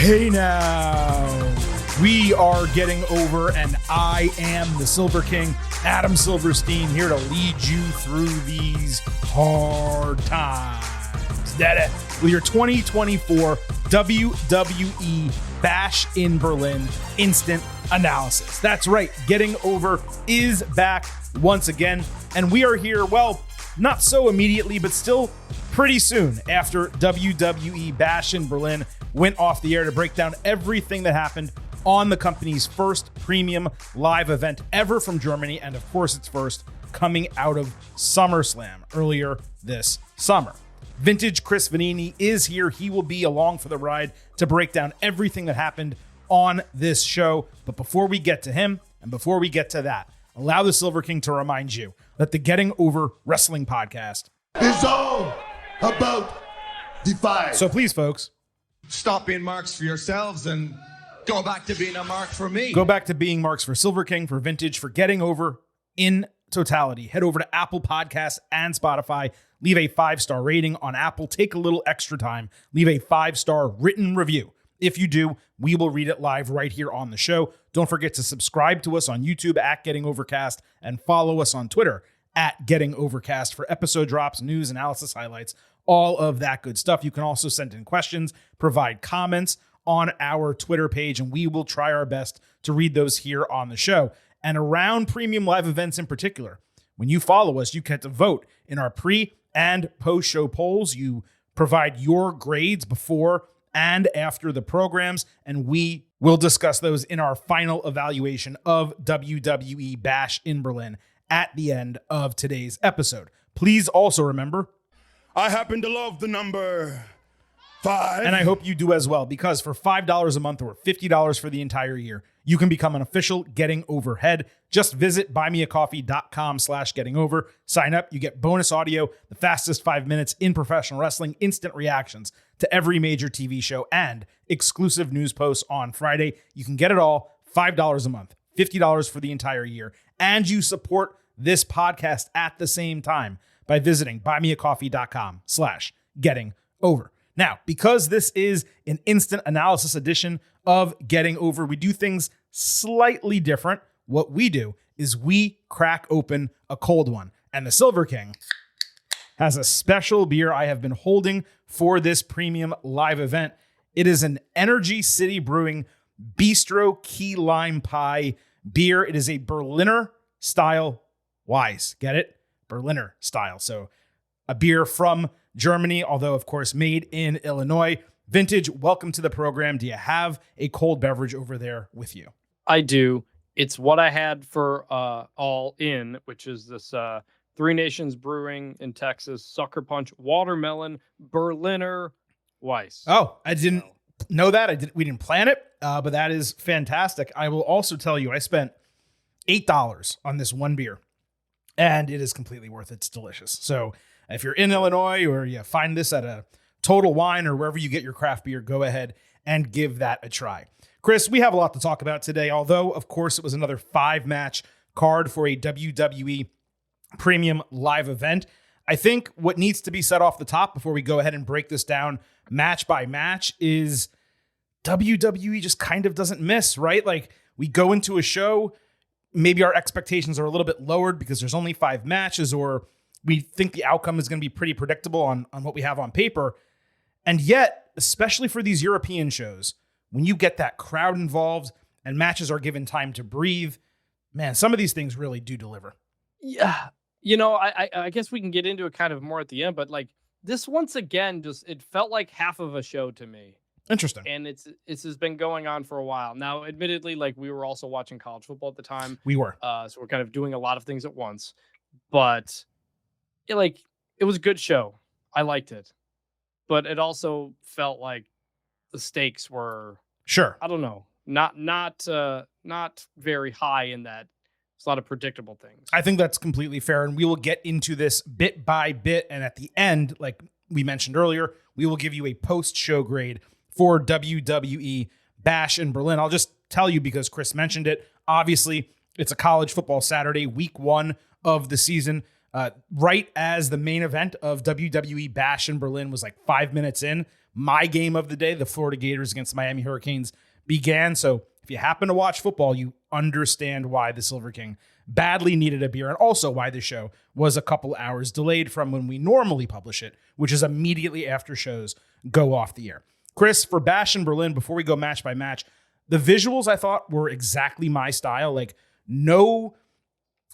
Hey now, we are getting over, and I am the Silver King, Adam Silverstein, here to lead you through these hard times. Daddy, with your 2024 WWE Bash in Berlin instant analysis. That's right, Getting Over is back once again, and we are here, well, not so immediately, but still pretty soon after WWE Bash in Berlin went off the air to break down everything that happened on the company's first premium live event ever from Germany, and of course its first coming out of SummerSlam earlier this summer. Vintage Chris Vanini is here. He will be along for the ride to break down everything that happened on this show. But before we get to him, and before we get to that, allow the Silver King to remind you that the Getting Over Wrestling podcast is all about Defy. So please, folks, stop being marks for yourselves and go back to being a mark for me. Go back to being marks for Silver King, for Vintage, for Getting Over in totality. Head over to Apple Podcasts and Spotify. Leave a 5-star rating on Apple. Take a little extra time. Leave a 5-star written review. If you do, we will read it live right here on the show. Don't forget to subscribe to us on YouTube at Getting Overcast and follow us on Twitter at Getting Overcast for episode drops, news, analysis, highlights, all of that good stuff. You can also send in questions, provide comments on our Twitter page, and we will try our best to read those here on the show. And around premium live events in particular, when you follow us, you get to vote in our pre- and post-show polls. You provide your grades before and after the programs, and we will discuss those in our final evaluation of WWE Bash in Berlin at the end of today's episode. Please also remember, I happen to love the number 5. and I hope you do as well, because for $5 a month or $50 for the entire year, you can become an official Getting Over head. Just visit buymeacoffee.com/gettingover. Sign up. You get bonus audio, the fastest 5 minutes in professional wrestling, instant reactions to every major TV show, and exclusive news posts on Friday. You can get it all, $5 a month, $50 for the entire year. And you support this podcast at the same time by visiting buymeacoffee.com/gettingover. Now, because this is an instant analysis edition of Getting Over, we do things slightly different. What we do is we crack open a cold one. And the Silver King has a special beer I have been holding for this premium live event. It is an Energy City Brewing Bistro Key Lime Pie beer. It is a Berliner style Weiss. Get it? Berliner style. So a beer from Germany, although of course made in Illinois. Vintage, welcome to the program. Do you have a cold beverage over there with you? I do. It's what I had for All In, which is this Three Nations Brewing in Texas Sucker Punch Watermelon Berliner Weiss. Oh, I didn't know that. We didn't plan it, but that is fantastic. I will also tell you, I spent $8 on this one beer, and it is completely worth it. It's delicious. So if you're in Illinois or you find this at a Total Wine or wherever you get your craft beer, go ahead and give that a try. Chris, we have a lot to talk about today, although, of course, it was another 5-match card for a WWE premium live event. I think what needs to be said off the top before we go ahead and break this down match by match is WWE just kind of doesn't miss, right? Like, we go into a show, maybe our expectations are a little bit lowered because there's only 5 matches, or we think the outcome is going to be pretty predictable on what we have on paper. And yet, especially for these European shows, when you get that crowd involved and matches are given time to breathe, man, some of these things really do deliver. Yeah. You know, I guess we can get into it kind of more at the end, but like this once again, it felt like half of a show to me. Interesting. And it's has been going on for a while. Now, admittedly, like we were also watching college football at the time. We were. So we're kind of doing a lot of things at once. But it was a good show. I liked it. But it also felt like the stakes were, sure, I don't know, not very high in that. It's a lot of predictable things. I think that's completely fair, and we will get into this bit by bit, and at the end, like we mentioned earlier, we will give you a post-show grade for WWE Bash in Berlin. I'll just tell you because Chris mentioned it. Obviously, it's a college football Saturday, week 1 of the season. Right as the main event of WWE Bash in Berlin was like 5 minutes in, my game of the day, the Florida Gators against the Miami Hurricanes, began. So if you happen to watch football, you understand why the Silver King badly needed a beer, and also why the show was a couple hours delayed from when we normally publish it, which is immediately after shows go off the air. Chris, for Bash in Berlin, before we go match by match, the visuals I thought were exactly my style. Like, no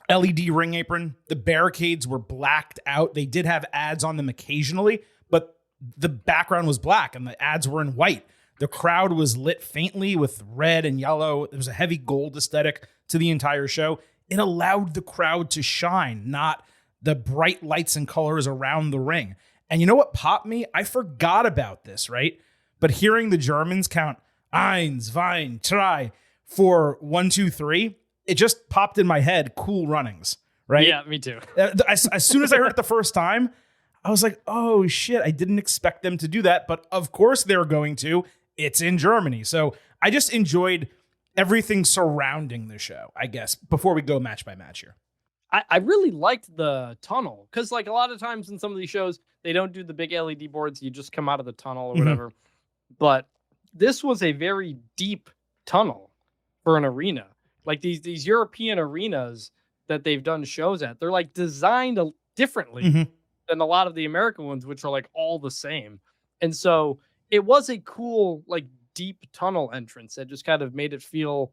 LED ring apron. The barricades were blacked out. They did have ads on them occasionally, but the background was black and the ads were in white. The crowd was lit faintly with red and yellow. There was a heavy gold aesthetic to the entire show. It allowed the crowd to shine, not the bright lights and colors around the ring. And you know what popped me? I forgot about this, right? But hearing the Germans count eins, zwei, drei for 1, 2, 3, it just popped in my head. Cool runnings, right? Yeah, me too. As soon as I heard it the first time, I was like, oh shit, I didn't expect them to do that. But of course they're going to. It's in Germany. So I just enjoyed everything surrounding the show, I guess, before we go match by match here. I really liked the tunnel because, like, a lot of times in some of these shows, they don't do the big LED boards. You just come out of the tunnel or whatever. But this was a very deep tunnel for an arena. Like these European arenas that they've done shows at, they're like designed differently than a lot of the American ones, which are like all the same. And so it was a cool, like, deep tunnel entrance that just kind of made it feel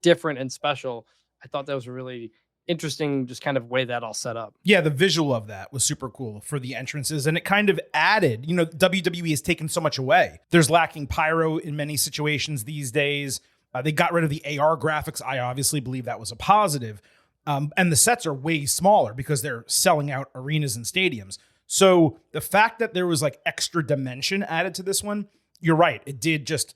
different and special. I thought that was a really interesting, just kind of way that all set up. Yeah, the visual of that was super cool for the entrances, and it kind of added, WWE has taken so much away. There's lacking pyro in many situations these days. They got rid of the AR graphics. I obviously believe that was a positive. And the sets are way smaller because they're selling out arenas and stadiums. So the fact that there was like extra dimension added to this one, you're right. It did just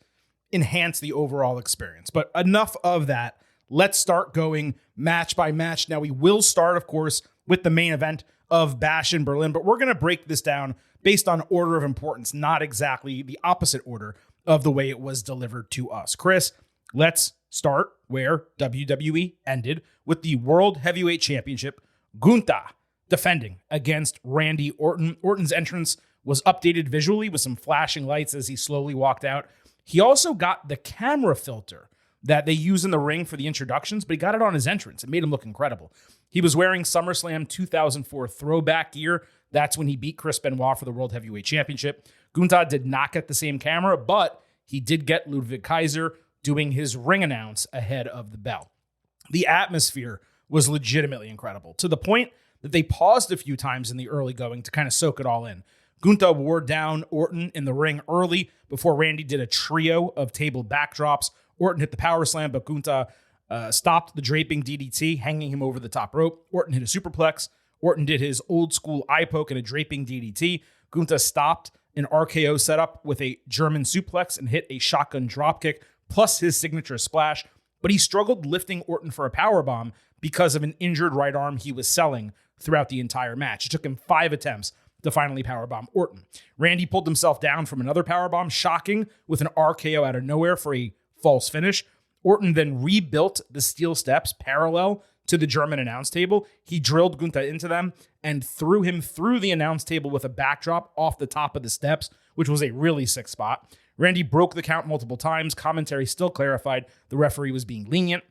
enhance the overall experience. But enough of that. Let's start going match by match. Now, we will start, of course, with the main event of Bash in Berlin, but we're going to break this down based on order of importance, not exactly the opposite order of the way it was delivered to us. Chris, let's start where WWE ended with the World Heavyweight Championship. Gunther defending against Randy Orton. Orton's entrance was updated visually with some flashing lights as he slowly walked out. He also got the camera filter that they use in the ring for the introductions, but he got it on his entrance. It made him look incredible. He was wearing SummerSlam 2004 throwback gear. That's when he beat Chris Benoit for the World Heavyweight Championship. Gunther did not get the same camera, but he did get Ludwig Kaiser doing his ring announce ahead of the bell. The atmosphere was legitimately incredible, to the point that they paused a few times in the early going to kind of soak it all in. Gunther wore down Orton in the ring early before Randy did a trio of table backdrops. Orton hit the power slam, but Gunther stopped the draping DDT, hanging him over the top rope. Orton hit a superplex. Orton did his old school eye poke and a draping DDT. Gunther stopped an RKO setup with a German suplex and hit a shotgun dropkick, plus his signature splash. But he struggled lifting Orton for a powerbomb because of an injured right arm he was selling throughout the entire match. It took him 5 attempts to finally powerbomb Orton. Randy pulled himself down from another powerbomb, shocking, with an RKO out of nowhere for a false finish. Orton then rebuilt the steel steps parallel to the German announce table. He drilled Gunther into them and threw him through the announce table with a backdrop off the top of the steps, which was a really sick spot. Randy broke the count multiple times. Commentary still clarified the referee was being lenient.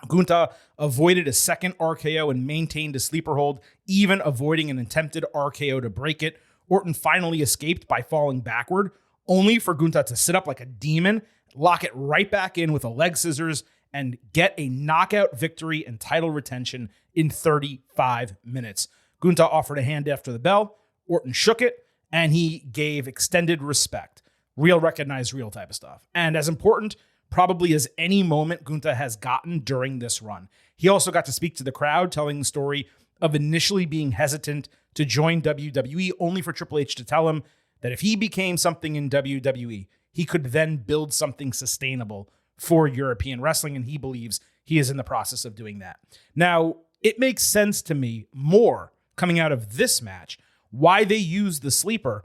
Gunther avoided a second RKO and maintained a sleeper hold, even avoiding an attempted RKO to break it. Orton finally escaped by falling backward, only for Gunther to sit up like a demon, lock it right back in with a leg scissors, and get a knockout victory and title retention in 35 minutes. Gunther offered a hand after the bell. Orton shook it, and he gave extended respect. Real recognized real type of stuff. And as important probably as any moment Gunther has gotten during this run. He also got to speak to the crowd, telling the story of initially being hesitant to join WWE, only for Triple H to tell him that if he became something in WWE, he could then build something sustainable for European wrestling, and he believes he is in the process of doing that. Now, it makes sense to me more coming out of this match why they used the sleeper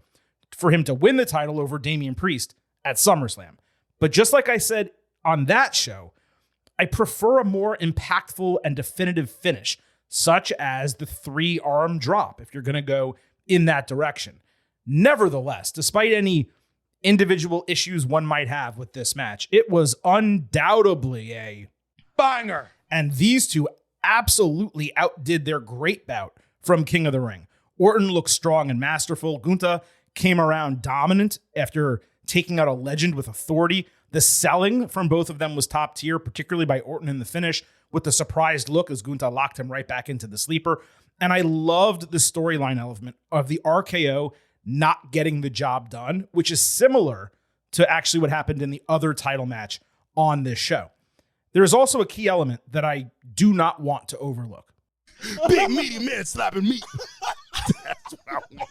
for him to win the title over Damian Priest at SummerSlam. But just like I said on that show, I prefer a more impactful and definitive finish, such as the 3-arm drop, if you're going to go in that direction. Nevertheless, despite any individual issues one might have with this match, it was undoubtedly a Banger. and these two absolutely outdid their great bout from King of the Ring. Orton looked strong and masterful. Gunther came around dominant after taking out a legend with authority. The selling from both of them was top tier, particularly by Orton in the finish with the surprised look as Gunther locked him right back into the sleeper. And I loved the storyline element of the RKO not getting the job done, which is similar to actually what happened in the other title match on this show. There is also a key element that I do not want to overlook. Big meaty man slapping meat. That's what I want.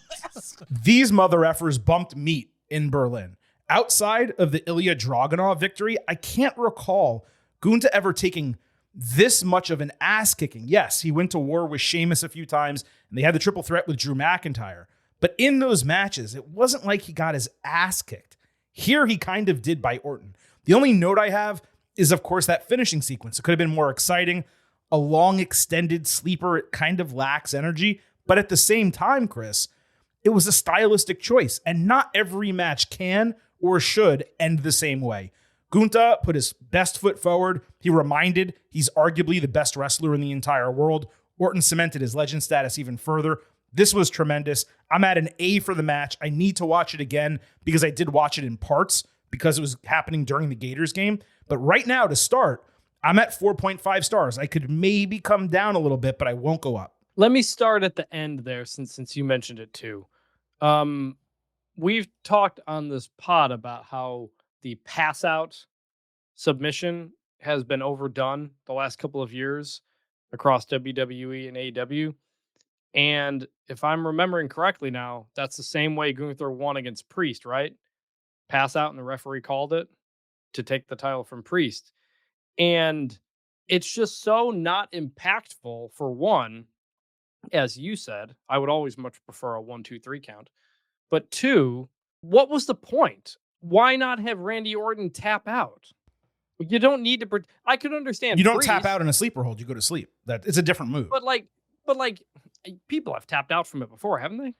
These mother effers bumped meat in Berlin. Outside of the Ilya Dragunov victory, I can't recall Gunther ever taking this much of an ass kicking. Yes, he went to war with Sheamus a few times, and they had the triple threat with Drew McIntyre. But in those matches, it wasn't like he got his ass kicked. Here he kind of did by Orton. The only note I have is, of course, that finishing sequence. It could have been more exciting. A long, extended sleeper, it kind of lacks energy. But at the same time, Chris, it was a stylistic choice, and not every match can or should end the same way. Gunther put his best foot forward. He reminded he's arguably the best wrestler in the entire world. Orton cemented his legend status even further. This was tremendous. I'm at an A for the match. I need to watch it again because I did watch it in parts because it was happening during the Gators game. But right now, to start, I'm at 4.5 stars. I could maybe come down a little bit, but I won't go up. Let me start at the end there, since you mentioned it too. We've talked on this pod about how the pass out submission has been overdone the last couple of years across WWE and AEW. And if I'm remembering correctly now, that's the same way Gunther won against Priest, right? Pass out and the referee called it to take the title from Priest. And it's just so not impactful, for one, as you said. I would always much prefer a 1-2-3 count. But two, what was the point? Why not have Randy Orton tap out? You don't need to. I could understand. You don't Priest, tap out in a sleeper hold. You go to sleep. That it's a different move. But people have tapped out from it before, haven't they?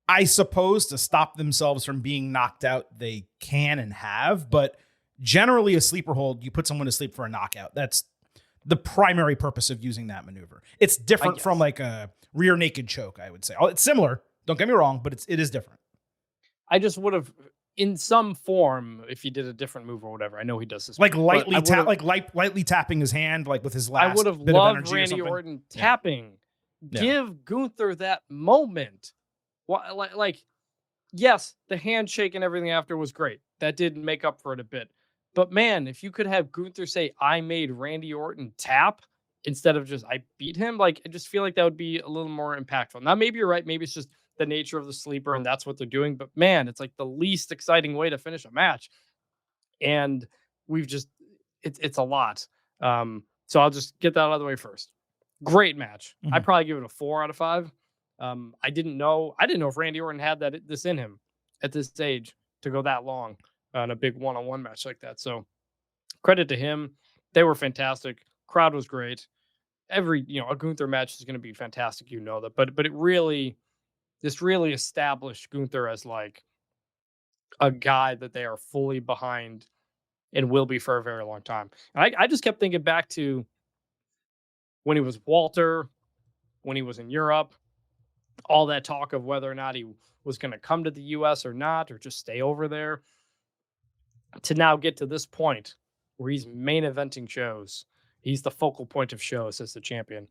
I suppose to stop themselves from being knocked out, they can and have. But generally, a sleeper hold, you put someone to sleep for a knockout. That's the primary purpose of using that maneuver. It's different from like a rear naked choke, I would say. It's similar. Don't get me wrong, but it is different. I just would have, in some form, if he did a different move or whatever. I know he does this, like lightly lightly tapping his hand, like with his last. I would have bit loved of energy Randy or Orton tapping. Yeah. Give Gunther that moment. Yes, the handshake and everything after was great. That did make up for it a bit. But man, if you could have Gunther say, "I made Randy Orton tap," instead of just "I beat him," I just feel like that would be a little more impactful. Now, maybe you're right. Maybe it's just the nature of the sleeper and that's what they're doing. But man, it's like the least exciting way to finish a match. And we've just, it's a lot. So I'll just get that out of the way first. Great match. Mm-hmm. I'd probably give it a 4 out of 5. I didn't know if Randy Orton had this in him at this age to go that long on a big one-on-one match like that. So credit to him. They were fantastic. Crowd was great. A Gunther match is going to be fantastic. That, but this really established Gunther as like a guy that they are fully behind and will be for a very long time. And I just kept thinking back to when he was Walter, when he was in Europe, all that talk of whether or not he was going to come to the US or not, or just stay over there, to now get to this point where he's main eventing shows. He's the focal point of shows as the champion.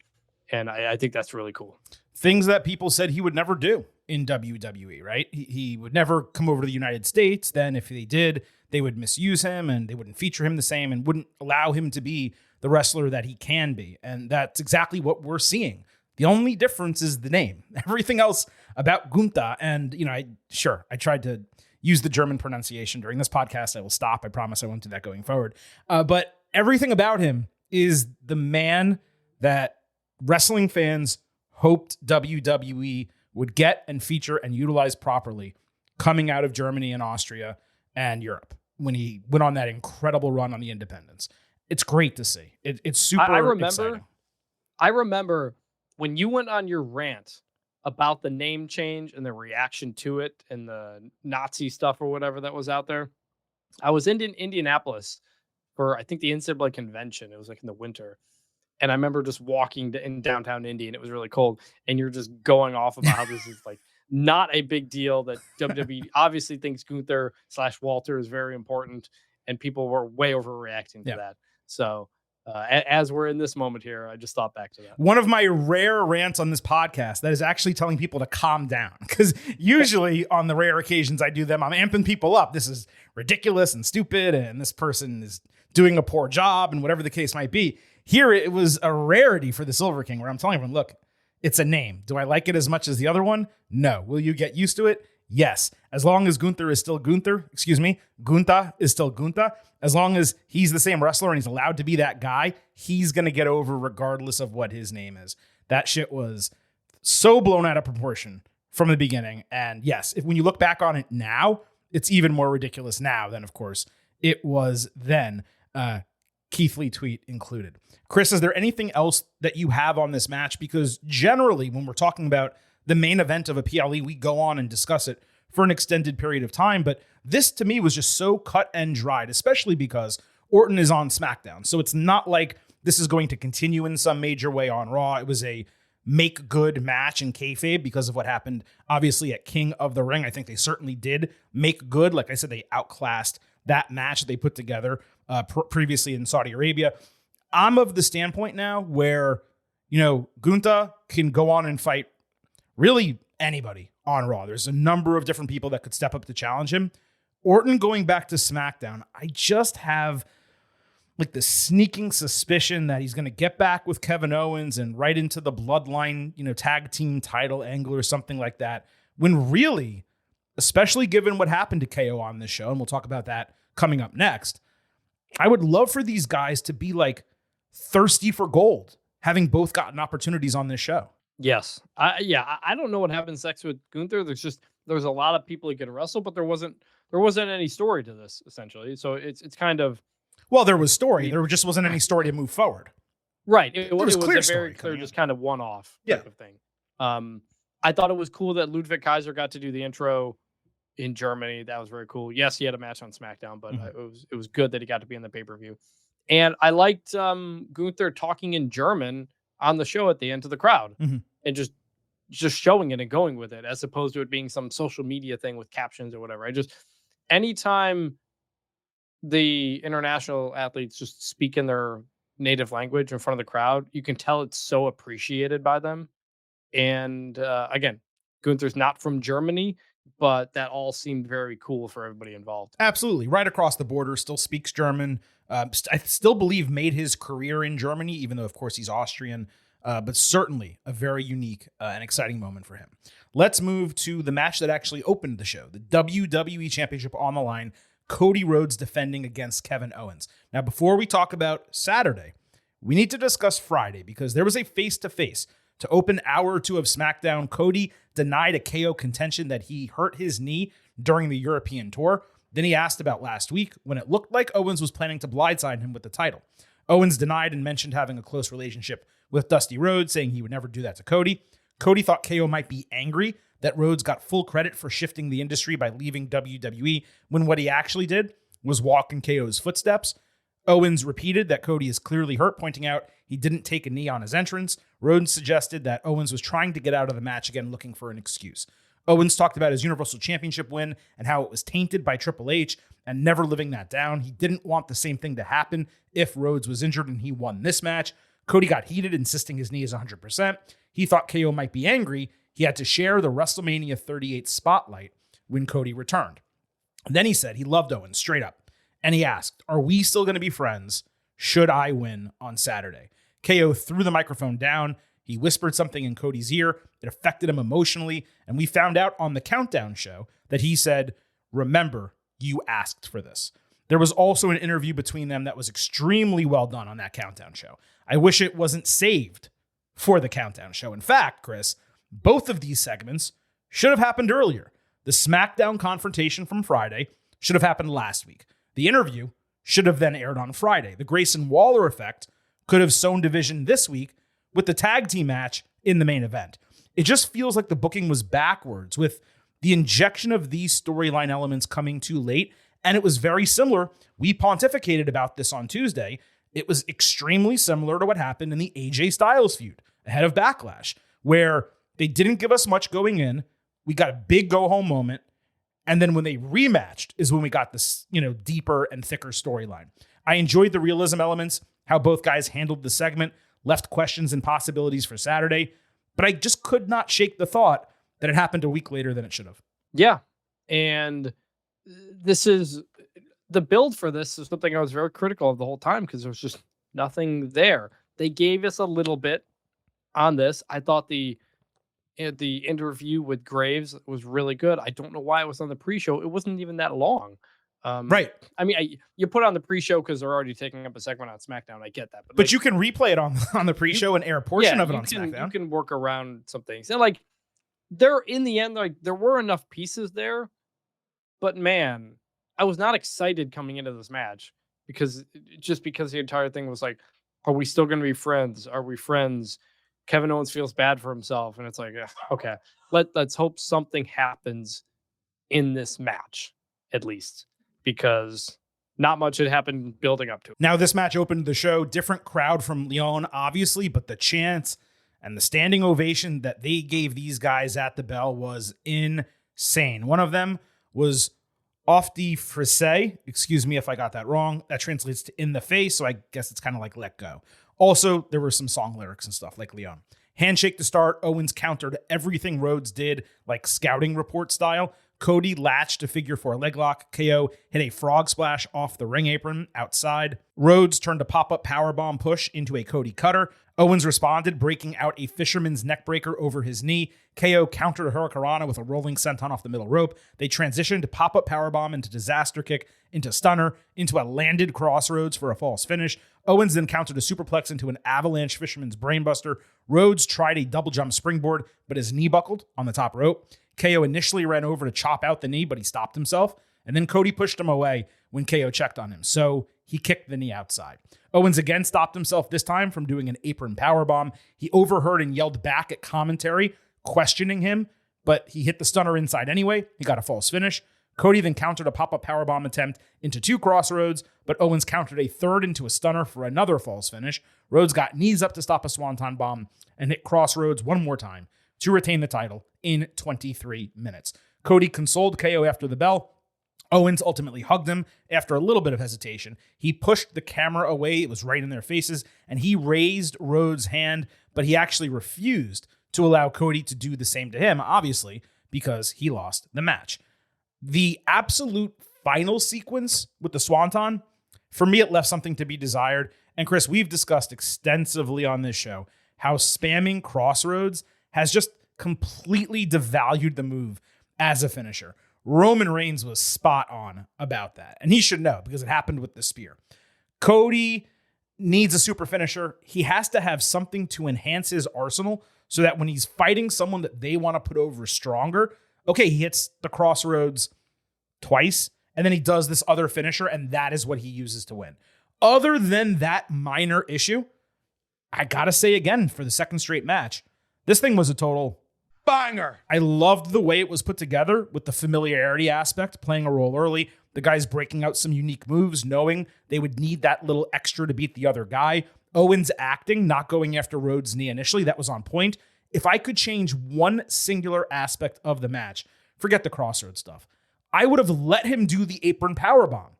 And I think that's really cool. Things that people said he would never do in WWE, right? He would never come over to the United States. Then if they did, they would misuse him and they wouldn't feature him the same and wouldn't allow him to be the wrestler that he can be. And that's exactly what we're seeing. The only difference is the name. Everything else about Gunther, and I tried to use the German pronunciation during this podcast. I will stop. I promise I won't do that going forward. But everything about him is the man that wrestling fans hoped WWE would get and feature and utilize properly coming out of Germany and Austria and Europe when he went on that incredible run on the independents. It's great to see. It's super exciting. I remember when you went on your rant about the name change and the reaction to it and the Nazi stuff or whatever that was out there. I was in Indianapolis for, I think, the NCAA convention. It was like in the winter. And I remember just walking in downtown Indy, and it was really cold. And you're just going off about how this is like not a big deal, that WWE obviously thinks Gunther / Walter is very important, and people were way overreacting to that. So as we're in this moment here, I just thought back to that. One of my rare rants on this podcast that is actually telling people to calm down, because usually on the rare occasions I do them, I'm amping people up. This is ridiculous and stupid, and this person is doing a poor job, and whatever the case might be. Here, it was a rarity for the Silver King, where I'm telling everyone, look, it's a name. Do I like it as much as the other one? No. Will you get used to it? Yes. As long as Gunther is still Gunther, Gunther is still Gunther. As long as he's the same wrestler and he's allowed to be that guy, he's going to get over regardless of what his name is. That shit was so blown out of proportion from the beginning. And yes, when you look back on it now, it's even more ridiculous now than, of course, it was then. Keith Lee tweet included. Chris, is there anything else that you have on this match? Because generally, when we're talking about the main event of a PLE, we go on and discuss it for an extended period of time. But this, to me, was just so cut and dried, especially because Orton is on SmackDown. So it's not like this is going to continue in some major way on Raw. It was a make good match in kayfabe because of what happened, obviously, at King of the Ring. I think they certainly did make good. Like I said, they outclassed that match that they put together previously in Saudi Arabia. I'm of the standpoint now where, Gunther can go on and fight really anybody on Raw. There's a number of different people that could step up to challenge him. Orton going back to SmackDown, I just have like the sneaking suspicion that he's going to get back with Kevin Owens and right into the Bloodline, tag team title angle or something like that. When really, especially given what happened to KO on this show, and we'll talk about that coming up next, I would love for these guys to be like thirsty for gold, having both gotten opportunities on this show. Yes. I don't know what happened next with Gunther. There's a lot of people he could wrestle, but there wasn't any story to this, essentially. So it's kind of, well, there was story. There just wasn't any story to move forward. Right. It was a clear very clear, just kind of one-off type of thing. I thought it was cool that Ludwig Kaiser got to do the intro in Germany. That was very cool. Yes, he had a match on SmackDown, but it was good that he got to be in the pay-per-view. And I liked Gunther talking in German on the show at the end to the crowd and just showing it and going with it, as opposed to it being some social media thing with captions or whatever. Anytime the international athletes just speak in their native language in front of the crowd, you can tell it's so appreciated by them. And again, Gunther's not from Germany, but that all seemed very cool for everybody involved. Absolutely. Right across the border, still speaks German. I still believe made his career in Germany, even though, of course, he's Austrian. But certainly a very unique and exciting moment for him. Let's move to the match that actually opened the show. The WWE Championship on the line. Cody Rhodes defending against Kevin Owens. Now, before we talk about Saturday, we need to discuss Friday, because there was a face-to-face to open hour or two of SmackDown. Cody denied a KO contention that he hurt his knee during the European tour. Then he asked about last week when it looked like Owens was planning to blindside him with the title. Owens denied and mentioned having a close relationship with Dusty Rhodes, saying he would never do that to Cody. Cody thought KO might be angry that Rhodes got full credit for shifting the industry by leaving WWE, when what he actually did was walk in KO's footsteps. Owens repeated that Cody is clearly hurt, pointing out he didn't take a knee on his entrance. Rhodes suggested that Owens was trying to get out of the match again, looking for an excuse. Owens talked about his Universal Championship win and how it was tainted by Triple H and never living that down. He didn't want the same thing to happen if Rhodes was injured and he won this match. Cody got heated, insisting his knee is 100%. He thought KO might be angry. He had to share the WrestleMania 38 spotlight when Cody returned. And then he said he loved Owens straight up. And he asked, are we still going to be friends? Should I win on Saturday? KO threw the microphone down. He whispered something in Cody's ear. It affected him emotionally. And we found out on the Countdown show that he said, remember, you asked for this. There was also an interview between them that was extremely well done on that Countdown show. I wish it wasn't saved for the Countdown show. In fact, Chris, both of these segments should have happened earlier. The SmackDown confrontation from Friday should have happened last week. The interview should have then aired on Friday. The Grayson Waller effect could have sown division this week with the tag team match in the main event. It just feels like the booking was backwards with the injection of these storyline elements coming too late. And it was very similar. We pontificated about this on Tuesday. It was extremely similar to what happened in the AJ Styles feud ahead of Backlash, where they didn't give us much going in. We got a big go-home moment. And then when they rematched is when we got this, deeper and thicker storyline. I enjoyed the realism elements, how both guys handled the segment, left questions and possibilities for Saturday. But I just could not shake the thought that it happened a week later than it should have. Yeah. And this is the build for this is something I was very critical of the whole time because there was just nothing there. They gave us a little bit on this. I thought the interview with Graves was really good. I don't know why it was on the pre-show. It wasn't even that long. Right. I mean, you put it on the pre-show because they're already taking up a segment on SmackDown. I get that. But you can replay it on the pre-show and air a portion of it on SmackDown. You can work around some things. And in the end, there were enough pieces there. But man, I was not excited coming into this match because the entire thing was like, are we still going to be friends? Are we friends? Kevin Owens feels bad for himself. And it's like, okay, let's hope something happens in this match, at least, because not much had happened building up to it. Now, this match opened the show, different crowd from Leon, obviously, but the chants and the standing ovation that they gave these guys at the bell was insane. One of them was off the frise. Excuse me if I got that wrong. That translates to in the face, so I guess it's kind of like let go. Also, there were some song lyrics and stuff like Leon. Handshake to start. Owens countered everything Rhodes did, like scouting report style. Cody latched a figure 4 leg lock. KO hit a frog splash off the ring apron outside. Rhodes turned a pop-up powerbomb push into a Cody cutter. Owens responded, breaking out a fisherman's neckbreaker over his knee. KO countered a hurricanrana with a rolling senton off the middle rope. They transitioned to pop-up powerbomb into disaster kick, into stunner, into a landed crossroads for a false finish. Owens then countered a superplex into an avalanche fisherman's brainbuster. Rhodes tried a double jump springboard, but his knee buckled on the top rope. KO initially ran over to chop out the knee, but he stopped himself. And then Cody pushed him away when KO checked on him. So he kicked the knee outside. Owens again stopped himself, this time from doing an apron powerbomb. He overheard and yelled back at commentary, questioning him, but he hit the stunner inside anyway. He got a false finish. Cody then countered a pop-up powerbomb attempt into 2 crossroads, but Owens countered a third into a stunner for another false finish. Rhodes got knees up to stop a swanton bomb and hit crossroads one more time to retain the title in 23 minutes. Cody consoled KO after the bell. Owens ultimately hugged him after a little bit of hesitation. He pushed the camera away. It was right in their faces, and he raised Rhodes' hand, but he actually refused to allow Cody to do the same to him, obviously, because he lost the match. The absolute final sequence with the swanton, for me, it left something to be desired. And Chris, we've discussed extensively on this show how spamming crossroads has just completely devalued the move as a finisher. Roman Reigns was spot on about that. And he should know because it happened with the spear. Cody needs a super finisher. He has to have something to enhance his arsenal so that when he's fighting someone that they want to put over stronger, okay, he hits the crossroads twice and then he does this other finisher and that is what he uses to win. Other than that minor issue, I gotta say again, for the second straight match, this thing was a total banger. I loved the way it was put together with the familiarity aspect, playing a role early. The guys breaking out some unique moves, knowing they would need that little extra to beat the other guy. Owens acting, not going after Rhodes' knee initially. That was on point. If I could change one singular aspect of the match, forget the crossroads stuff, I would have let him do the apron powerbomb.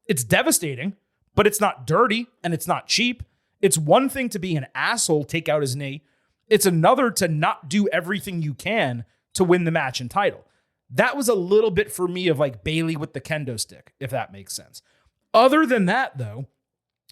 It's devastating, but it's not dirty and it's not cheap. It's one thing to be an asshole, take out his knee. It's another to not do everything you can to win the match and title. That was a little bit for me of like Bayley with the kendo stick, if that makes sense. Other than that, though,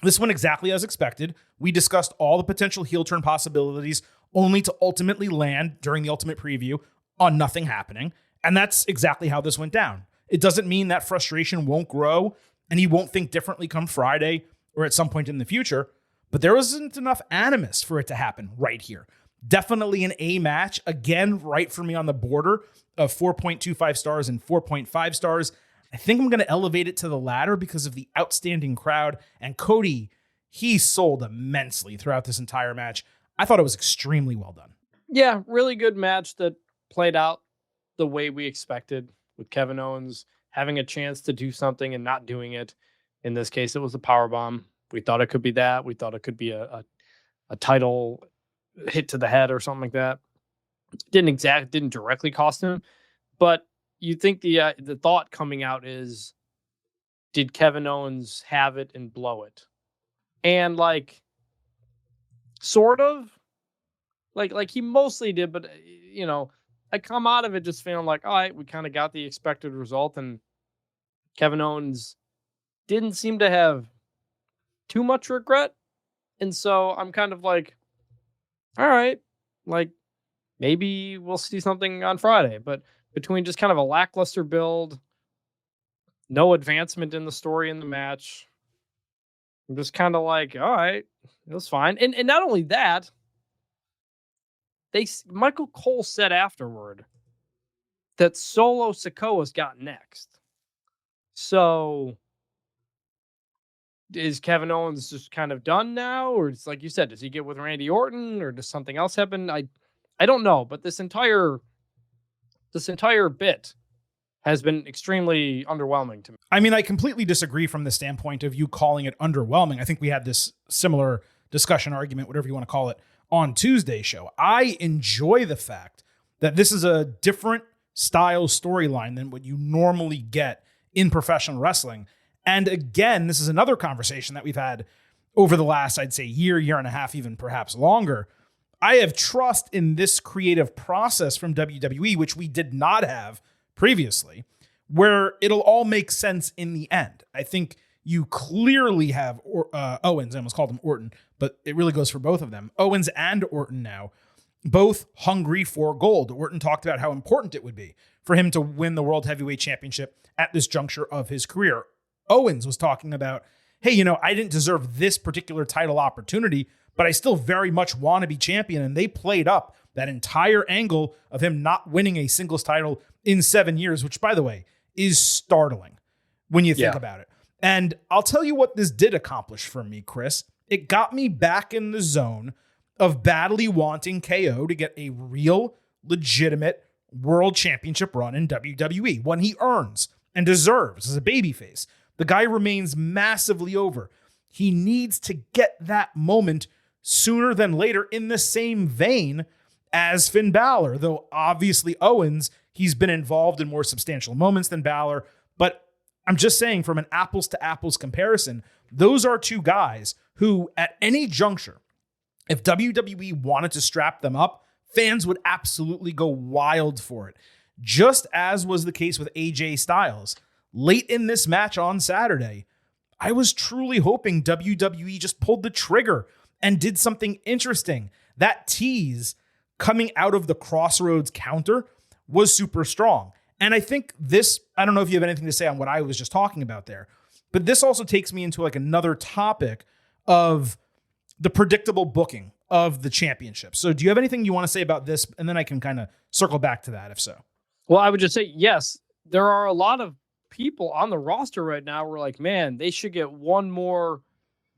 this went exactly as expected. We discussed all the potential heel turn possibilities, only to ultimately land during the Ultimate Preview on nothing happening. And that's exactly how this went down. It doesn't mean that frustration won't grow and he won't think differently come Friday or at some point in the future, but there wasn't enough animus for it to happen right here. Definitely an A match. Again, right for me on the border of 4.25 stars and 4.5 stars. I think I'm going to elevate it to the latter because of the outstanding crowd. And Cody, he sold immensely throughout this entire match. I thought it was extremely well done. Yeah, really good match that played out the way we expected, with Kevin Owens having a chance to do something and not doing it. In this case, it was a power bomb. We thought it could be that. We thought it could be a title hit to the head or something like that. Didn't directly cost him, but you think the thought coming out is, did Kevin Owens have it and blow it? And like, sort of, like he mostly did, but I come out of it just feeling like, all right, we kind of got the expected result, and Kevin Owens didn't seem to have too much regret. And so I'm kind of like, all right, like maybe we'll see something on Friday. But between just kind of a lackluster build, no advancement in the story in the match, I'm just kind of like, all right, it was fine. And not only that, Michael Cole said afterward that Solo Sikoa's got next. So is Kevin Owens just kind of done now? Or it's like you said, does he get with Randy Orton, or does something else happen? I don't know, but this entire bit has been extremely underwhelming to me. I mean, I completely disagree from the standpoint of you calling it underwhelming. I think we had this similar discussion, argument, whatever you want to call it, on Tuesday's show. I enjoy the fact that this is a different style storyline than what you normally get in professional wrestling. And again, this is another conversation that we've had over the last, I'd say, year and a half, even perhaps longer. I have trust in this creative process from WWE, which we did not have previously, where it'll all make sense in the end. I think you clearly have Owens, I almost called him Orton, but it really goes for both of them. Owens and Orton now, both hungry for gold. Orton talked about how important it would be for him to win the World Heavyweight Championship at this juncture of his career. Owens was talking about, hey, I didn't deserve this particular title opportunity, but I still very much want to be champion. And they played up that entire angle of him not winning a singles title in 7 years, which, by the way, is startling when you think about it. And I'll tell you what this did accomplish for me, Chris. It got me back in the zone of badly wanting KO to get a real, legitimate world championship run in WWE, one he earns and deserves as a babyface. The guy remains massively over. He needs to get that moment sooner than later, in the same vein as Finn Balor, though obviously Owens, he's been involved in more substantial moments than Balor. But I'm just saying, from an apples to apples comparison, those are two guys who at any juncture, if WWE wanted to strap them up, fans would absolutely go wild for it. Just as was the case with AJ Styles. Late in this match on Saturday, I was truly hoping WWE just pulled the trigger and did something interesting. That tease coming out of the Crossroads counter was super strong. And I think this, I don't know if you have anything to say on what I was just talking about there, but this also takes me into like another topic of the predictable booking of the championship. So do you have anything you want to say about this? And then I can kind of circle back to that if so. Well, I would just say, yes, there are a lot of people on the roster right now who are like, man, they should get one more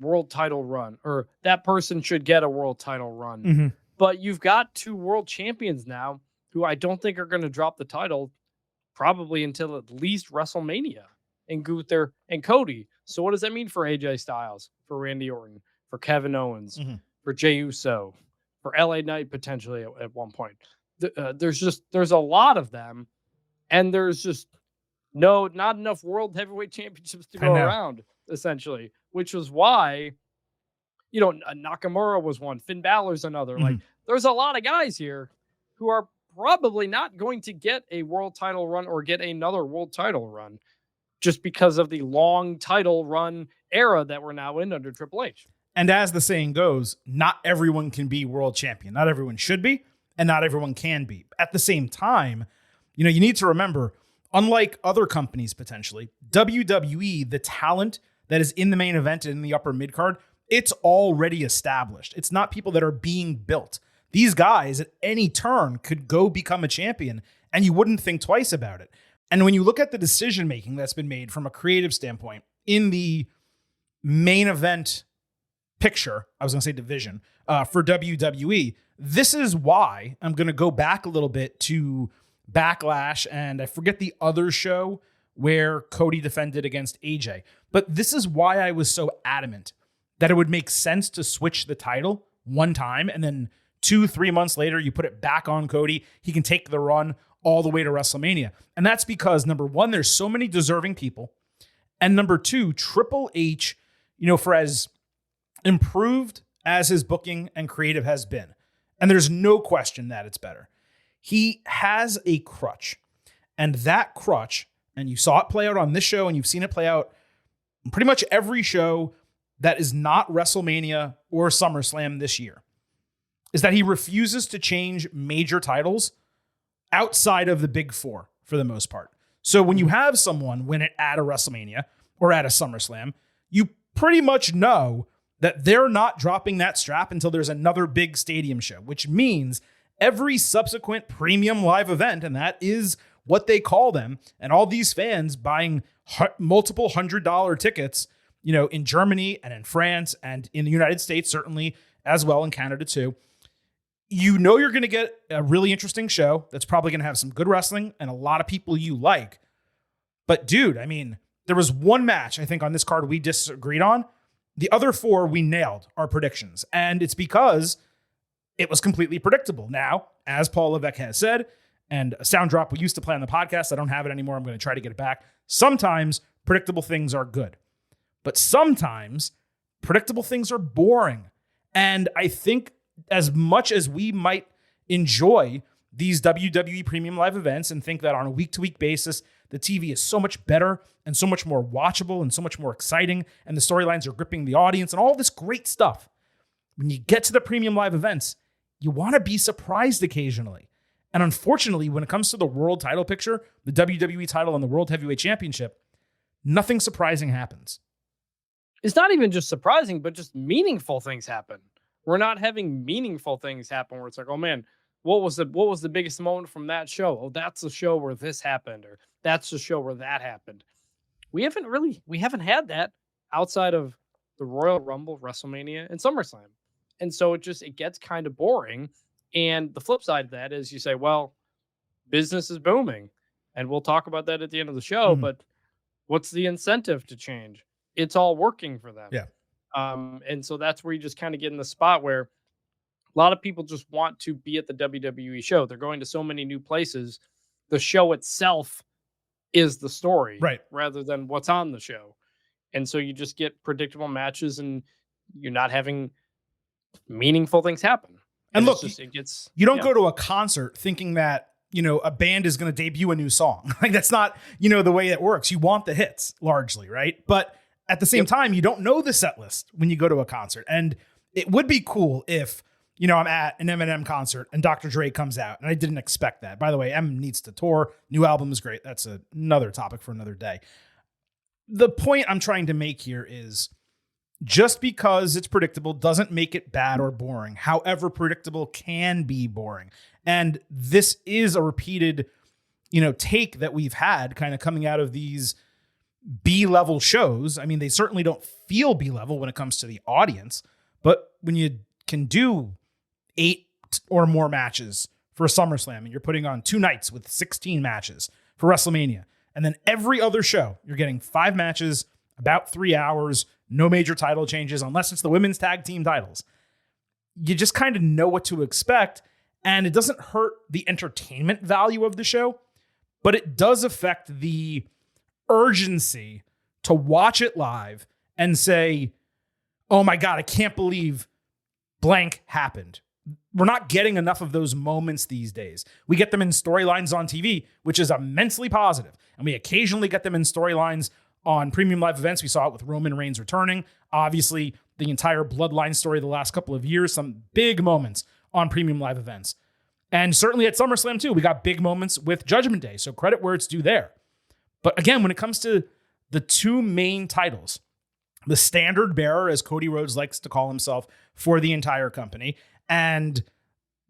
world title run, or that person should get a world title run. Mm-hmm. But you've got two world champions now who I don't think are going to drop the title probably until at least WrestleMania, and Gunther and Cody. So what does that mean for AJ Styles, for Randy Orton, for Kevin Owens, for Jey Uso, for LA Knight potentially at one point? There's a lot of them, and there's just not enough world heavyweight championships to go around, essentially, which was why, Nakamura was one, Finn Balor's another. Like, there's a lot of guys here who are probably not going to get a world title run or get another world title run just because of the long title run era that we're now in under Triple H. And as the saying goes, not everyone can be world champion. Not everyone should be, and not everyone can be. At the same time, you need to remember, unlike other companies potentially, WWE, the talent that is in the main event and in the upper mid card, it's already established. It's not people that are being built. These guys at any turn could go become a champion, and you wouldn't think twice about it. And when you look at the decision making that's been made from a creative standpoint in the main event picture, I was going to say division, for WWE, this is why I'm going to go back a little bit to Backlash, and I forget the other show where Cody defended against AJ. But this is why I was so adamant that it would make sense to switch the title one time, and then 2-3 months later, you put it back on Cody. He can take the run all the way to WrestleMania. And that's because, number one, there's so many deserving people. And number two, Triple H, for as improved as his booking and creative has been, and there's no question that it's better, he has a crutch. And that crutch, and you saw it play out on this show, and you've seen it play out in pretty much every show that is not WrestleMania or SummerSlam this year, is that he refuses to change major titles outside of the big four for the most part. So when you have someone win it at a WrestleMania or at a SummerSlam, you pretty much know that they're not dropping that strap until there's another big stadium show, which means every subsequent premium live event, and that is what they call them, and all these fans buying multiple $100 tickets, in Germany and in France and in the United States, certainly as well, in Canada too. You're going to get a really interesting show that's probably going to have some good wrestling and a lot of people you like. But dude, there was one match I think on this card we disagreed on. The other four, we nailed our predictions. And it's because it was completely predictable. Now, as Paul Levesque has said, and a sound drop we used to play on the podcast, I don't have it anymore. I'm going to try to get it back. Sometimes predictable things are good, but sometimes predictable things are boring. And I think as much as we might enjoy these WWE premium live events and think that on a week-to-week basis, the TV is so much better and so much more watchable and so much more exciting, and the storylines are gripping the audience and all this great stuff, when you get to the premium live events, you want to be surprised occasionally. And unfortunately, when it comes to the world title picture, the WWE title and the World Heavyweight Championship, nothing surprising happens. It's not even just surprising, but just meaningful things happen. We're not having meaningful things happen where it's like, oh man, what was the biggest moment from that show? Oh, that's the show where this happened, or that's the show where that happened. We haven't had that outside of the Royal Rumble, WrestleMania, and SummerSlam. And so it gets kind of boring. And the flip side of that is you say, well, business is booming. And we'll talk about that at the end of the show, but what's the incentive to change? It's all working for them. Yeah. And so that's where you just kind of get in the spot where a lot of people just want to be at the WWE show. They're going to so many new places. The show itself is the story, right, rather than what's on the show. And so you just get predictable matches and you're not having meaningful things happen. And look, you don't yeah. go to a concert thinking that, a band is going to debut a new song. Like that's not, the way it works. You want the hits largely, right? But at the same time, you don't know the set list when you go to a concert. And it would be cool if, I'm at an Eminem concert and Dr. Dre comes out, and I didn't expect that. By the way, M needs to tour. New album is great. That's another topic for another day. The point I'm trying to make here is just because it's predictable doesn't make it bad or boring. However, predictable can be boring. And this is a repeated, take that we've had kind of coming out of these B-level shows. They certainly don't feel B-level when it comes to the audience, but when you can do 8 or more matches for a SummerSlam and you're putting on 2 nights with 16 matches for WrestleMania, and then every other show, you're getting 5 matches, about 3 hours, no major title changes, unless it's the women's tag team titles. You just kind of know what to expect, and it doesn't hurt the entertainment value of the show, but it does affect the urgency to watch it live and say, oh my God, I can't believe blank happened. We're not getting enough of those moments these days. We get them in storylines on TV, which is immensely positive. And we occasionally get them in storylines on premium live events. We saw it with Roman Reigns returning. Obviously, the entire Bloodline story the last couple of years, some big moments on premium live events. And certainly at SummerSlam too, we got big moments with Judgment Day. So credit where it's due there. But again, when it comes to the 2 main titles, the standard bearer, as Cody Rhodes likes to call himself, for the entire company, and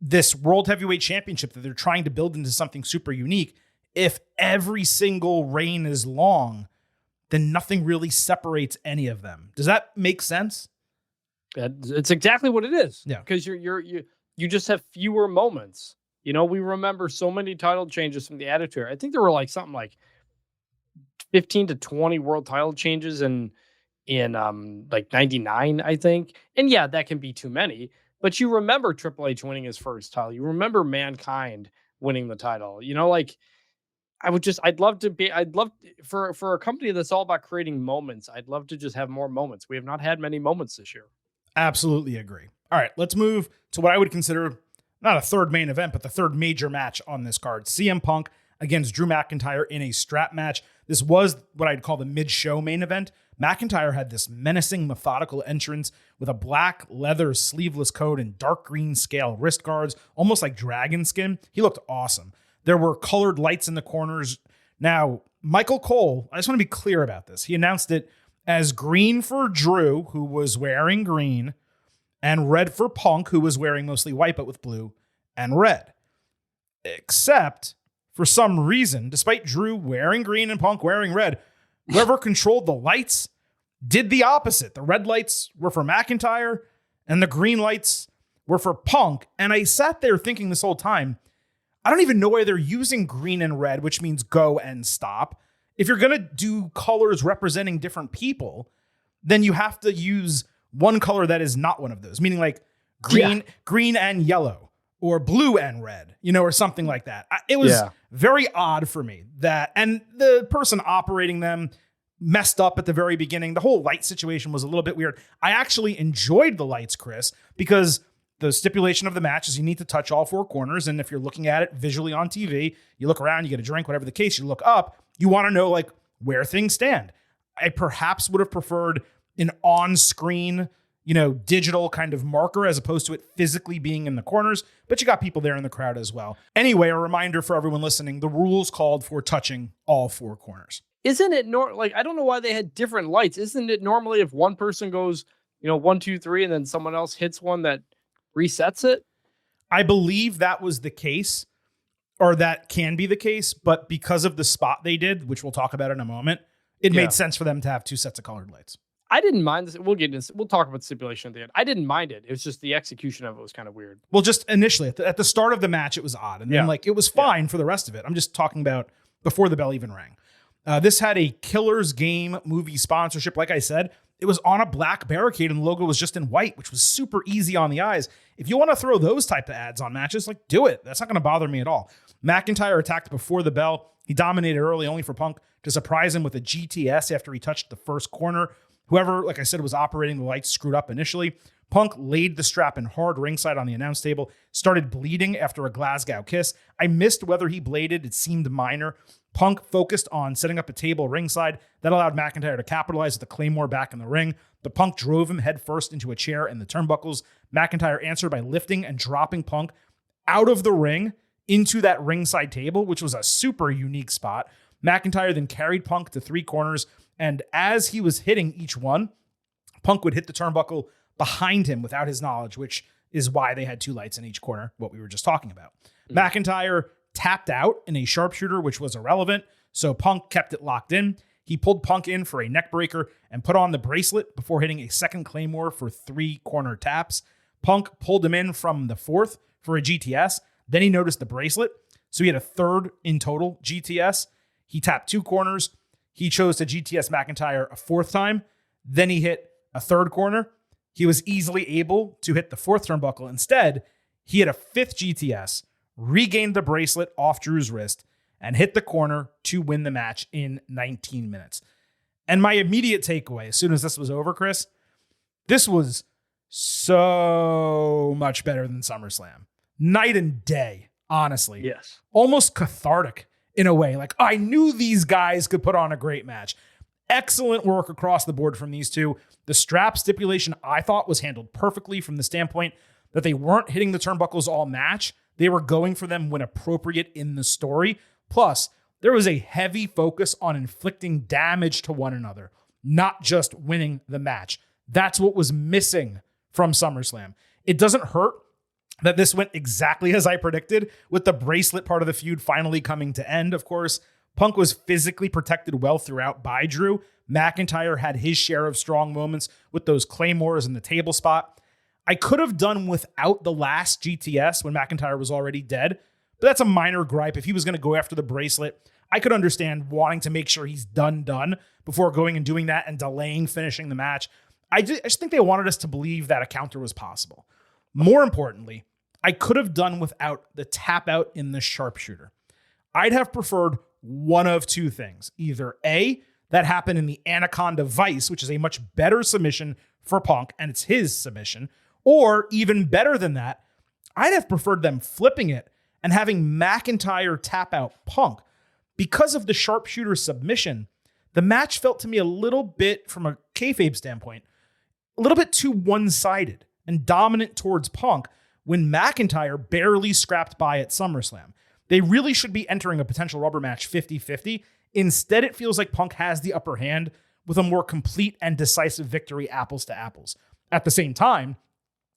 this World Heavyweight Championship that they're trying to build into something super unique, if every single reign is long, then nothing really separates any of them. Does that make sense? It's exactly what it is. Yeah. Because you're you just have fewer moments. You know, we remember so many title changes from the Attitude Era. I think there were like something like 15 to 20 world title changes in like 99, I think. And yeah, that can be too many, but you remember Triple H winning his first title. You remember Mankind winning the title. You know, like I'd love for a company that's all about creating moments. I'd love to just have more moments. We have not had many moments this year. Absolutely agree. All right, let's move to what I would consider not a third main event, but the third major match on this card. CM Punk against Drew McIntyre in a strap match. This was what I'd call the mid-show main event. McIntyre had this menacing, methodical entrance with a black leather sleeveless coat and dark green scale wrist guards, almost like dragon skin. He looked awesome. There were colored lights in the corners. Now, Michael Cole, I just want to be clear about this. He announced it as green for Drew, who was wearing green, and red for Punk, who was wearing mostly white, but with blue and red. Except, for some reason, despite Drew wearing green and Punk wearing red, whoever controlled the lights did the opposite. The red lights were for McIntyre, and the green lights were for Punk. And I sat there thinking this whole time, I don't even know why they're using green and red, which means go and stop. If you're going to do colors representing different people, then you have to use one color that is not one of those, meaning like green and yellow, or blue and red, or something like that. It was very odd for me that, and the person operating them messed up at the very beginning. The whole light situation was a little bit weird. I actually enjoyed the lights, Chris, because the stipulation of the match is you need to touch all four corners. And if you're looking at it visually on TV, you look around, you get a drink, whatever the case, you look up, you want to know like where things stand. I perhaps would have preferred an on-screen, digital kind of marker as opposed to it physically being in the corners, but you got people there in the crowd as well. Anyway, a reminder for everyone listening, the rules called for touching all four corners. Isn't it I don't know why they had different lights. Isn't it normally if one person goes, 1, 2, 3, and then someone else hits one that resets it? I believe that was the case, or that can be the case, but because of the spot they did, which we'll talk about in a moment, it made sense for them to have two sets of colored lights. I didn't mind this. We'll talk about stipulation at the end. I didn't mind it. It was just the execution of it was kind of weird. Well, just initially at the start of the match, it was odd. And then it was fine for the rest of it. I'm just talking about before the bell even rang. This had a Killer's Game movie sponsorship. Like I said, it was on a black barricade and the logo was just in white, which was super easy on the eyes. If you want to throw those type of ads on matches, like do it. That's not going to bother me at all. McIntyre attacked before the bell. He dominated early, only for Punk to surprise him with a GTS after he touched the first corner. Whoever, like I said, was operating the lights screwed up initially. Punk laid the strap in hard ringside on the announce table, started bleeding after a Glasgow kiss. I missed whether he bladed. It seemed minor. Punk focused on setting up a table ringside. That allowed McIntyre to capitalize with the Claymore back in the ring. But Punk drove him headfirst into a chair in the turnbuckles. McIntyre answered by lifting and dropping Punk out of the ring into that ringside table, which was a super unique spot. McIntyre then carried Punk to three corners, and as he was hitting each one, Punk would hit the turnbuckle behind him without his knowledge, which is why they had two lights in each corner, what we were just talking about. McIntyre tapped out in a sharpshooter, which was irrelevant, so Punk kept it locked in. He pulled Punk in for a neck breaker and put on the bracelet before hitting a second Claymore for 3 corner taps. Punk pulled him in from the fourth for a GTS. Then he noticed the bracelet, so he had a third in total GTS. He tapped 2 corners. He chose to GTS McIntyre a 4th time. Then he hit a 3rd corner. He was easily able to hit the 4th turnbuckle. Instead, he hit a 5th GTS, regained the bracelet off Drew's wrist, and hit the corner to win the match in 19 minutes. And my immediate takeaway, as soon as this was over, Chris, this was so much better than SummerSlam. Night and day, honestly. Yes. Almost cathartic in a way. Like, I knew these guys could put on a great match. Excellent work across the board from these two. The strap stipulation, I thought, was handled perfectly from the standpoint that they weren't hitting the turnbuckles all match. They were going for them when appropriate in the story. Plus, there was a heavy focus on inflicting damage to one another, not just winning the match. That's what was missing from SummerSlam. It doesn't hurt that this went exactly as I predicted, with the bracelet part of the feud finally coming to end, of course. Punk was physically protected well throughout by Drew. McIntyre had his share of strong moments with those Claymores in the table spot. I could have done without the last GTS when McIntyre was already dead, but that's a minor gripe. If he was going to go after the bracelet, I could understand wanting to make sure he's done before going and doing that and delaying finishing the match. I just think they wanted us to believe that a counter was possible. More importantly, I could have done without the tap out in the sharpshooter. I'd have preferred one of two things. Either A, that happened in the Anaconda Vice, which is a much better submission for Punk, and it's his submission, or even better than that, I'd have preferred them flipping it and having McIntyre tap out Punk. Because of the sharpshooter submission, the match felt to me a little bit, from a kayfabe standpoint, a little bit too one-sided and dominant towards Punk when McIntyre barely scrapped by at SummerSlam. They really should be entering a potential rubber match 50-50. Instead, it feels like Punk has the upper hand with a more complete and decisive victory, apples to apples. At the same time,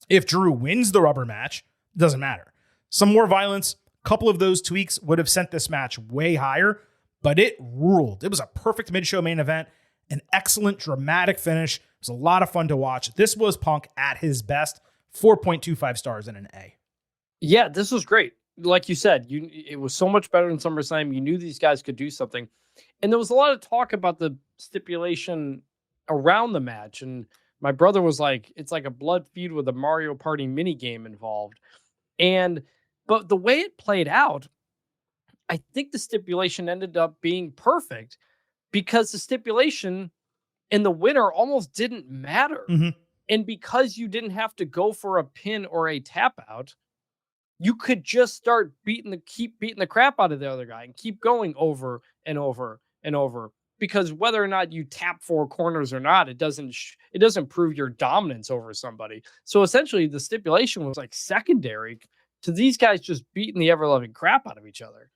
if Drew wins the rubber match, it doesn't matter. Some more violence, a couple of those tweaks would have sent this match way higher, but it ruled. It was a perfect mid-show main event, an excellent dramatic finish. It was a lot of fun to watch. This was Punk at his best, 4.25 stars and an A. Yeah, this was great. Like you said, it was so much better than SummerSlam. You knew these guys could do something. And there was a lot of talk about the stipulation around the match. And my brother was like, it's like a blood feud with a Mario Party mini game involved. But the way it played out, I think the stipulation ended up being perfect because the stipulation and the winner almost didn't matter. Mm-hmm. And because you didn't have to go for a pin or a tap out, you could just start keep beating the crap out of the other guy and keep going over and over and over. Because whether or not you tap four corners or not, it doesn't prove your dominance over somebody. So essentially, the stipulation was like secondary to these guys just beating the ever-loving crap out of each other.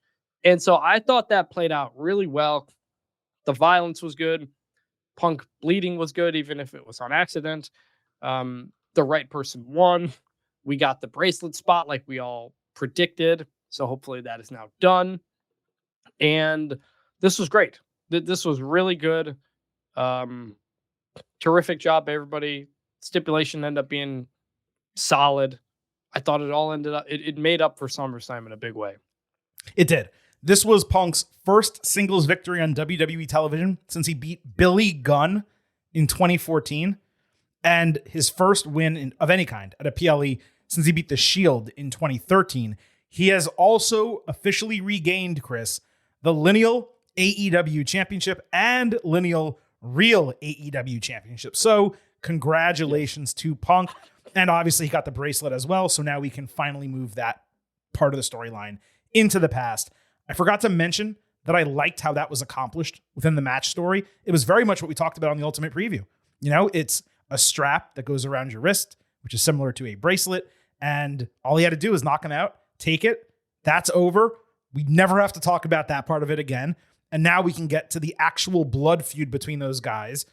And so I thought that played out really well. The violence was good. Punk bleeding was good, even if it was on accident. The right person won. We got the bracelet spot like we all predicted. So hopefully that is now done. And this was great. This was really good. Terrific job, everybody. Stipulation ended up being solid. I thought it all ended up, it made up for SummerSlam in a big way. It did. This was Punk's first singles victory on WWE television since he beat Billy Gunn in 2014, and his first win of any kind at a PLE since he beat The Shield in 2013. He has also officially regained, Chris, the lineal AEW championship and lineal real AEW championship. So congratulations to Punk. And obviously he got the bracelet as well. So now we can finally move that part of the storyline into the past. I forgot to mention that I liked how that was accomplished within the match story. It was very much what we talked about on the Ultimate Preview. You know, it's a strap that goes around your wrist, which is similar to a bracelet. And all he had to do is knock him out, take it. That's over. We never have to talk about that part of it again. And now we can get to the actual blood feud between those guys,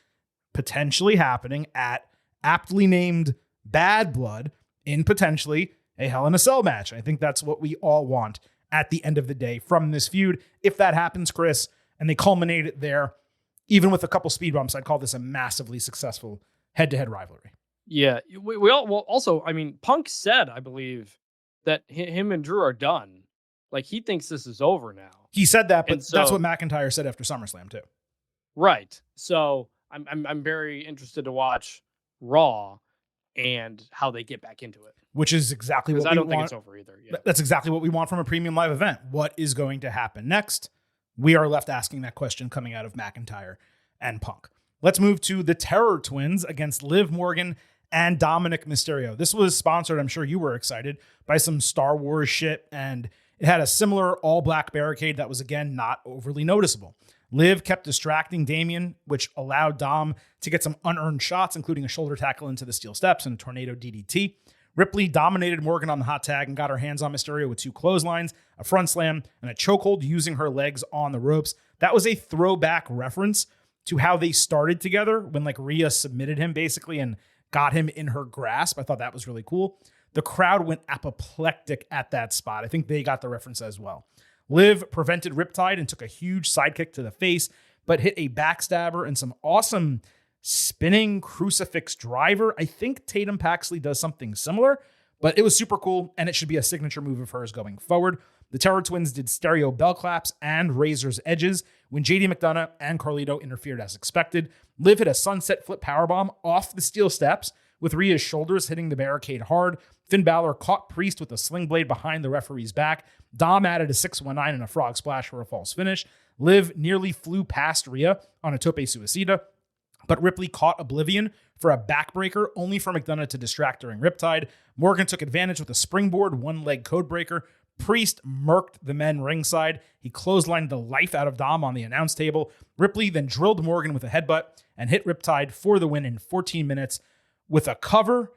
potentially happening at aptly named Bad Blood in potentially a Hell in a Cell match. I think that's what we all want at the end of the day from this feud. If that happens, Chris, and they culminate it there, even with a couple speed bumps, I'd call this a massively successful head-to-head rivalry. Yeah. We all, well, also, I mean, Punk said, I believe, that him and Drew are done. Like, he thinks this is over now. He said that, but that's what McIntyre said after SummerSlam too. Right. So I'm very interested to watch Raw and how they get back into it. Which is exactly what we want. I don't think it's over either. Yeah. That's exactly what we want from a premium live event. What is going to happen next? We are left asking that question coming out of McIntyre and Punk. Let's move to the Terror Twins against Liv Morgan and Dominic Mysterio. This was sponsored, I'm sure you were excited, by some Star Wars shit, and it had a similar all-black barricade that was, again, not overly noticeable. Liv kept distracting Damian, which allowed Dom to get some unearned shots, including a shoulder tackle into the steel steps and a tornado DDT. Ripley dominated Morgan on the hot tag and got her hands on Mysterio with two clotheslines, a front slam, and a chokehold using her legs on the ropes. That was a throwback reference to how they started together when like Rhea submitted him basically and got him in her grasp. I thought that was really cool. The crowd went apoplectic at that spot. I think they got the reference as well. Liv prevented Riptide and took a huge sidekick to the face, but hit a backstabber and some awesome spinning crucifix driver. I think Tatum Paxley does something similar, but it was super cool, and it should be a signature move of hers going forward. The Terror Twins did stereo bell claps and razor's edges when JD McDonough and Carlito interfered as expected. Liv hit a sunset flip powerbomb off the steel steps with Rhea's shoulders hitting the barricade hard. Finn Balor caught Priest with a sling blade behind the referee's back. Dom added a 619 and a frog splash for a false finish. Liv nearly flew past Rhea on a tope suicida, but Ripley caught Oblivion for a backbreaker, only for McDonough to distract during Riptide. Morgan took advantage with a springboard, one-leg codebreaker. Priest murked the men ringside. He clotheslined the life out of Dom on the announce table. Ripley then drilled Morgan with a headbutt and hit Riptide for the win in 14 minutes with a cover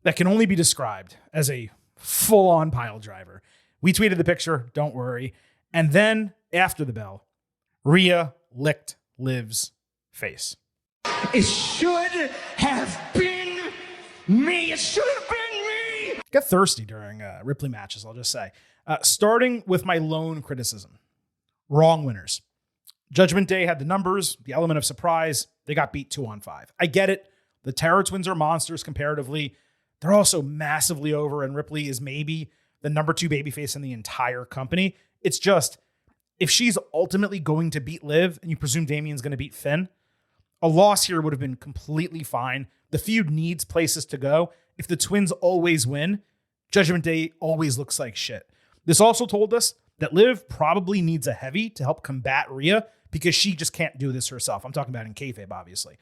that can only be described as a full-on pile driver. We tweeted the picture, don't worry. And then, after the bell, Rhea licked Liv's face. It should have been me. It should have been me. Get thirsty during Ripley matches, I'll just say. Starting with my lone criticism. Wrong winners. Judgment Day had the numbers, the element of surprise. They got beat 2-on-5. I get it. The Terror Twins are monsters comparatively. They're also massively over, and Ripley is maybe the number 2 babyface in the entire company. It's just, if she's ultimately going to beat Liv, and you presume Damien's going to beat Finn, a loss here would have been completely fine. The feud needs places to go. If the Twins always win, Judgment Day always looks like shit. This also told us that Liv probably needs a heavy to help combat Rhea because she just can't do this herself. I'm talking about in kayfabe, obviously.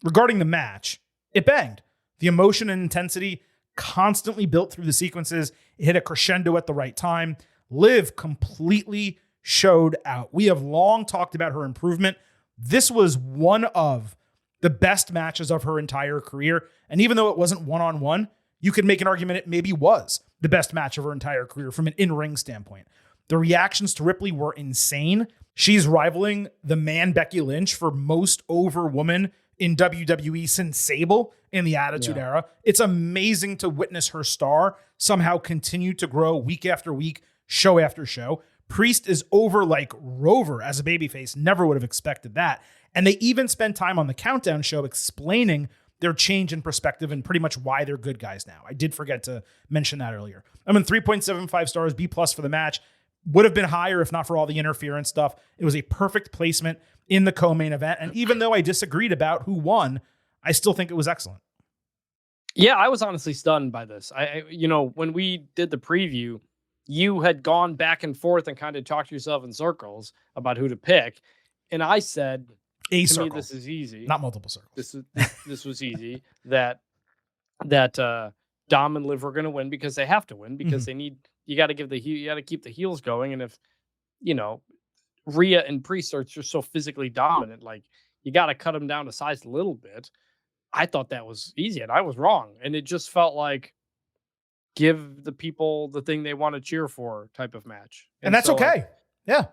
Regarding the match, it banged. The emotion and intensity constantly built through the sequences. It hit a crescendo at the right time. Liv completely showed out. We have long talked about her improvement. This was one of the best matches of her entire career. And even though it wasn't one-on-one, you could make an argument it maybe was the best match of her entire career from an in-ring standpoint. The reactions to Ripley were insane. She's rivaling the man Becky Lynch for most over woman in WWE since Sable in the Attitude Era. It's amazing to witness her star somehow continue to grow week after week, show after show. Priest is over like Rover as a babyface. Never would have expected that. And they even spent time on the Countdown show explaining their change in perspective and pretty much why they're good guys now. I did forget to mention that earlier. I'm in 3.75 stars, B+ for the match. Would have been higher if not for all the interference stuff. It was a perfect placement in the co-main event. And even though I disagreed about who won, I still think it was excellent. Yeah, I was honestly stunned by this. When we did the preview, you had gone back and forth and kind of talked yourself in circles about who to pick. And I said, to me, circle. this is easy. Not multiple circles. This was easy. that Dom and Liv are going to win because they have to win because they need. You got to keep the heels going, and if Rhea and Priest are just so physically dominant, like you got to cut them down to size a little bit. I thought that was easy, and I was wrong, and it just felt like give the people the thing they want to cheer for type of match, and that's so, okay. Yeah.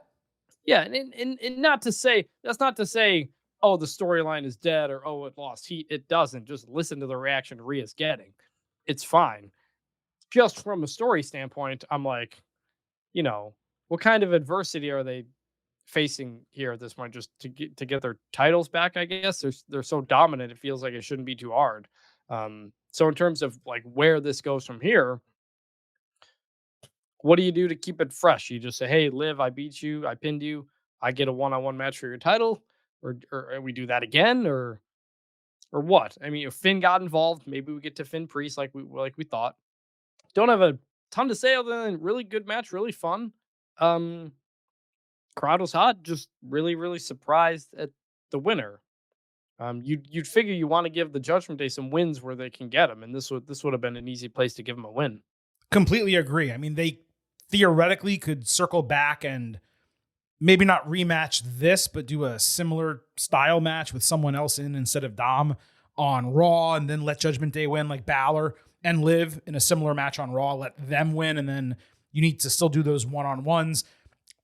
And not to say that's not to say, oh, the storyline is dead or oh, it lost heat. It doesn't. Just listen to the reaction Rhea's getting. It's fine. Just from a story standpoint, I'm like, what kind of adversity are they facing here at this point? Just to get their titles back, I guess. They're so dominant, it feels like it shouldn't be too hard. So in terms of like where this goes from here, what do you do to keep it fresh? You just say, hey, Liv, I beat you, I pinned you, I get a one-on-one match for your title, or we do that again, or what? I mean, if Finn got involved, maybe we get to Finn Priest like we thought. Don't have a ton to say other than really good match, really fun. Crowd was hot, just really, really surprised at the winner. You'd figure you want to give the Judgment Day some wins where they can get them, and this would have been an easy place to give them a win. Completely agree. I mean, they theoretically could circle back and maybe not rematch this, but do a similar style match with someone else in instead of Dom on Raw, and then let Judgment Day win, like Balor and Liv in a similar match on Raw, let them win, and then you need to still do those one-on-ones.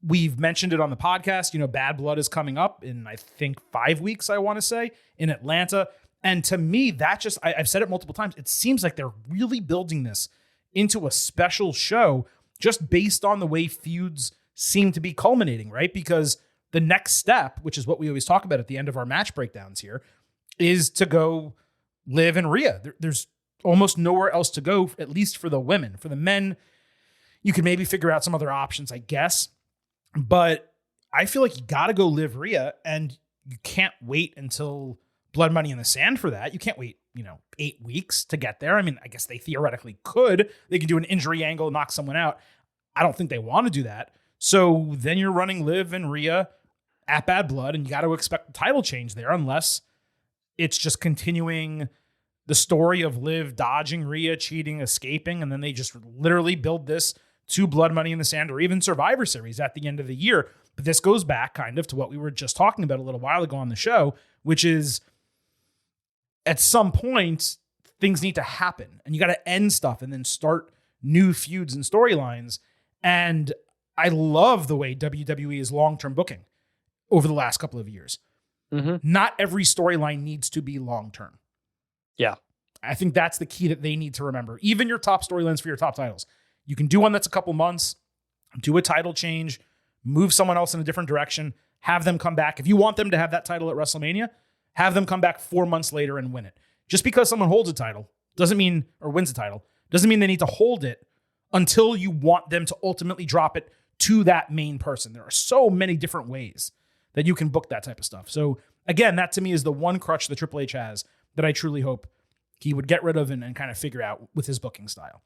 We've mentioned it on the podcast. Bad Blood is coming up in, I think, 5 weeks, I want to say, in Atlanta. And to me, that just, I've said it multiple times, it seems like they're really building this into a special show just based on the way feuds seem to be culminating, right? Because the next step, which is what we always talk about at the end of our match breakdowns here, is to go Liv and Rhea. There's almost nowhere else to go, at least for the women. For the men, you could maybe figure out some other options, I guess. But I feel like you got to go Liv Rhea, and you can't wait until Blood Money in the Sand for that. You can't wait, 8 weeks to get there. I mean, I guess they theoretically could. They can do an injury angle, knock someone out. I don't think they want to do that. So then you're running Liv and Rhea at Bad Blood, and you got to expect the title change there, unless it's just continuing the story of Liv dodging Rhea, cheating, escaping, and then they just literally build this to Blood Money in the Sand or even Survivor Series at the end of the year. But this goes back kind of to what we were just talking about a little while ago on the show, which is at some point, things need to happen and you got to end stuff and then start new feuds and storylines. And I love the way WWE is long-term booking over the last couple of years. Mm-hmm. Not every storyline needs to be long-term. Yeah. I think that's the key that they need to remember. Even your top storylines for your top titles. You can do one that's a couple months, do a title change, move someone else in a different direction, have them come back. If you want them to have that title at WrestleMania, have them come back 4 months later and win it. Just because someone holds a title or wins a title doesn't mean they need to hold it until you want them to ultimately drop it to that main person. There are so many different ways that you can book that type of stuff. So again, that to me is the one crutch that Triple H has that I truly hope he would get rid of and kind of figure out with his booking style.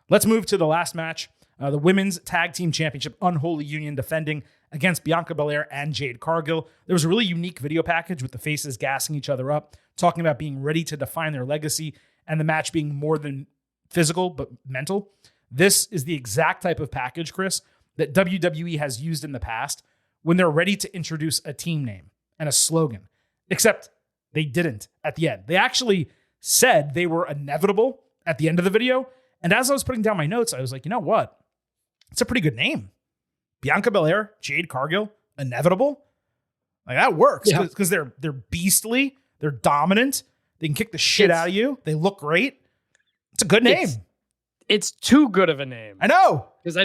Let's move to the last match. The Women's Tag Team Championship, Unholy Union defending against Bianca Belair and Jade Cargill. There was a really unique video package with the faces gassing each other up, talking about being ready to define their legacy and the match being more than physical, but mental. This is the exact type of package, Chris, that WWE has used in the past when they're ready to introduce a team name and a slogan, except they didn't at the end. They actually said they were inevitable at the end of the video. And as I was putting down my notes, I was like, you know what? It's a pretty good name. Bianca Belair, Jade Cargill, inevitable. Like that works because they're beastly, they're dominant, they can kick the shit out of you, they look great. It's a good name. It's too good of a name. I know. Because I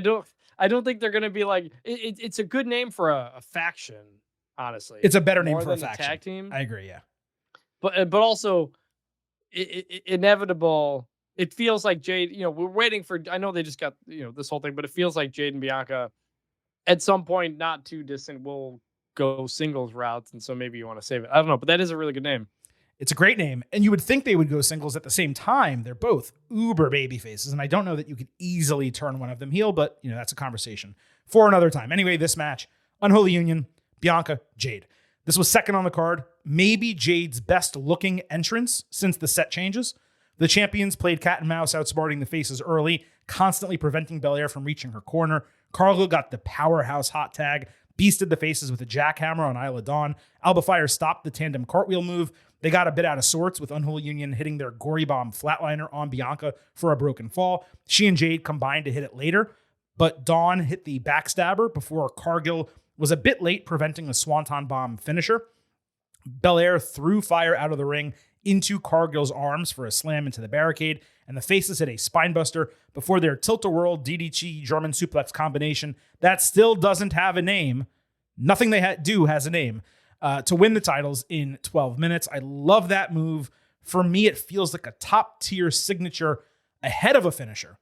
don't think they're gonna be like it's a good name for a faction, honestly. It's a better name for a faction. Tag team. I agree, yeah. But also inevitable. It feels like Jade, we're waiting for, I know they just got, this whole thing, but it feels like Jade and Bianca at some point, not too distant, will go singles routes. And so maybe you want to save it. I don't know, but that is a really good name. It's a great name. And you would think they would go singles at the same time. They're both uber baby faces. And I don't know that you could easily turn one of them heel, but that's a conversation for another time. Anyway, this match, Unholy Union, Bianca, Jade. This was second on the card. Maybe Jade's best looking entrance since the set changes. The champions played cat and mouse, outsmarting the faces early, constantly preventing Belair from reaching her corner. Cargill got the powerhouse hot tag, beasted the faces with a jackhammer on Isla Dawn. Alba Fire stopped the tandem cartwheel move. They got a bit out of sorts with Unholy Union hitting their gory bomb flatliner on Bianca for a broken fall. She and Jade combined to hit it later, but Dawn hit the backstabber before Cargill was a bit late, preventing a swanton bomb finisher. Belair threw fire out of the ring into Cargill's arms for a slam into the barricade, and the faces hit a spinebuster before their tilt-a-whirl DDT German suplex combination that still doesn't have a name. Nothing they do has a name. To win the titles in 12 minutes. I love that move. For me, it feels like a top-tier signature ahead of a finisher,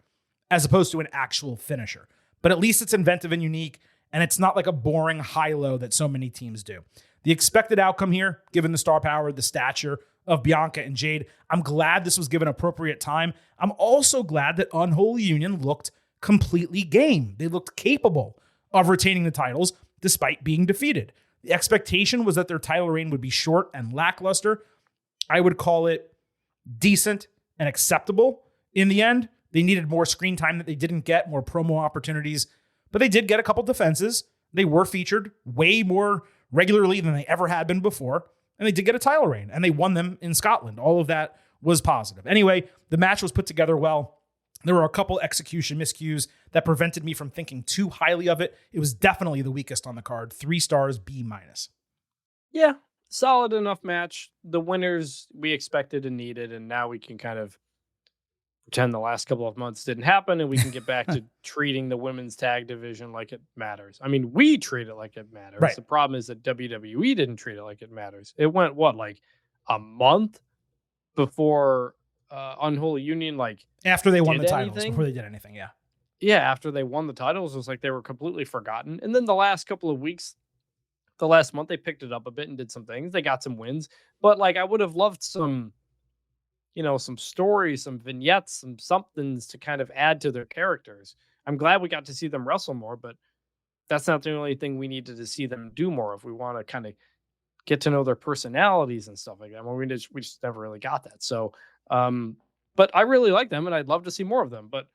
as opposed to an actual finisher. But at least it's inventive and unique, and it's not like a boring high-low that so many teams do. The expected outcome here, given the star power, the stature of Bianca and Jade, I'm glad this was given appropriate time. I'm also glad that Unholy Union looked completely game. They looked capable of retaining the titles despite being defeated. The expectation was that their title reign would be short and lackluster. I would call it decent and acceptable in the end. They needed more screen time that they didn't get, more promo opportunities, but they did get a couple defenses. They were featured way more regularly than they ever had been before. And they did get a title reign, and they won them in Scotland. All of that was positive. Anyway, the match was put together well. There were a couple execution miscues that prevented me from thinking too highly of it. It was definitely the weakest on the card. 3 stars, B-. Yeah, solid enough match. The winners we expected and needed, and now we can kind of pretend the last couple of months didn't happen, and we can get back to treating the women's tag division like it matters. I mean, we treat it like it matters. Right. The problem is that WWE didn't treat it like it matters. It went, like a month before Unholy Union, like, After they won the did titles, anything. before they did anything, yeah. Yeah, after they won the titles, it was like they were completely forgotten. And then the last couple of weeks, the last month, they picked it up a bit and did some things. They got some wins, but like I would have loved some, some stories, some vignettes, some somethings to kind of add to their characters. I'm glad we got to see them wrestle more, but that's not the only thing we needed to see them do more if we want to kind of get to know their personalities and stuff like that. Well, we just never really got that. So, but I really like them and I'd love to see more of them. But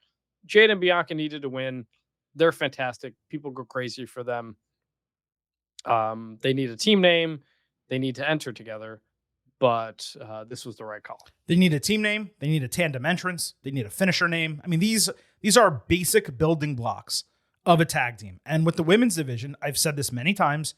Jade and Bianca needed to win. They're fantastic. People go crazy for them. They need a team name. They need to enter together. But this was the right call. They need a team name. They need a tandem entrance. They need a finisher name. I mean, these are basic building blocks of a tag team. And with the women's division, I've said this many times,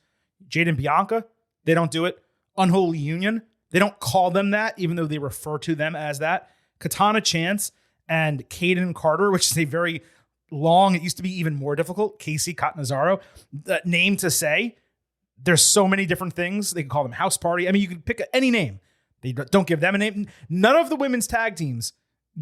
Jade and Bianca, they don't do it. Unholy Union, they don't call them that, even though they refer to them as that. Katana Chance and Kaden Carter, which is a very long, it used to be even more difficult, Casey Catanzaro, that name to say. There's so many different things. They can call them House Party. I mean, you can pick any name. They don't give them a name. None of the women's tag teams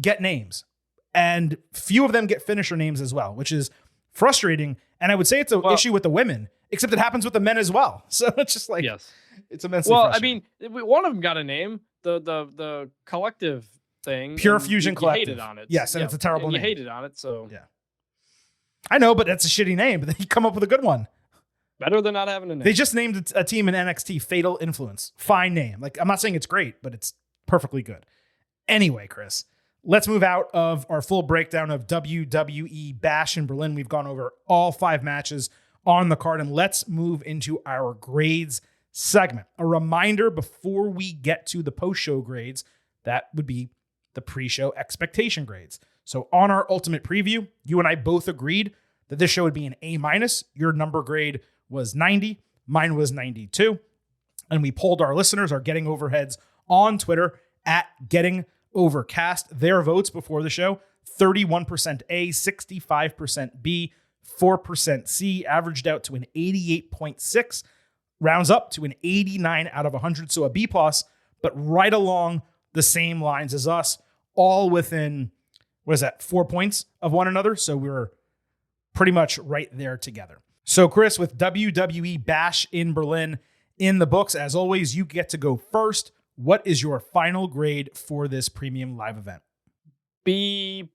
get names. And few of them get finisher names as well, which is frustrating. And I would say it's an issue with the women, except it happens with the men as well. So it's just like, yes, it's immensely frustrating. I mean, one of them got a name, the collective thing. Pure Fusion Collective. You hated on it. Yes, and it's a terrible name. You hated on it, so. Yeah. I know, but that's a shitty name. But then you come up with a good one. Better than not having a name. They just named a team in NXT Fatal Influence. Fine name. Like, I'm not saying it's great, but it's perfectly good. Anyway, Chris, let's move out of our full breakdown of WWE Bash in Berlin. We've gone over all 5 matches on the card, and let's move into our grades segment. A reminder before we get to the post-show grades, that would be the pre-show expectation grades. So on our ultimate preview, you and I both agreed that this show would be an A-. Your number grade was 90. Mine was 92. And we polled our listeners, our Getting Overheads, on Twitter at Getting Overcast. Their votes before the show, 31% A, 65% B, 4% C, averaged out to an 88.6, rounds up to an 89 out of 100, so a B+, but right along the same lines as us, all within, 4 points of one another, so we're pretty much right there together. So, Chris, with WWE Bash in Berlin in the books, as always, you get to go first. What is your final grade for this premium live event? B+.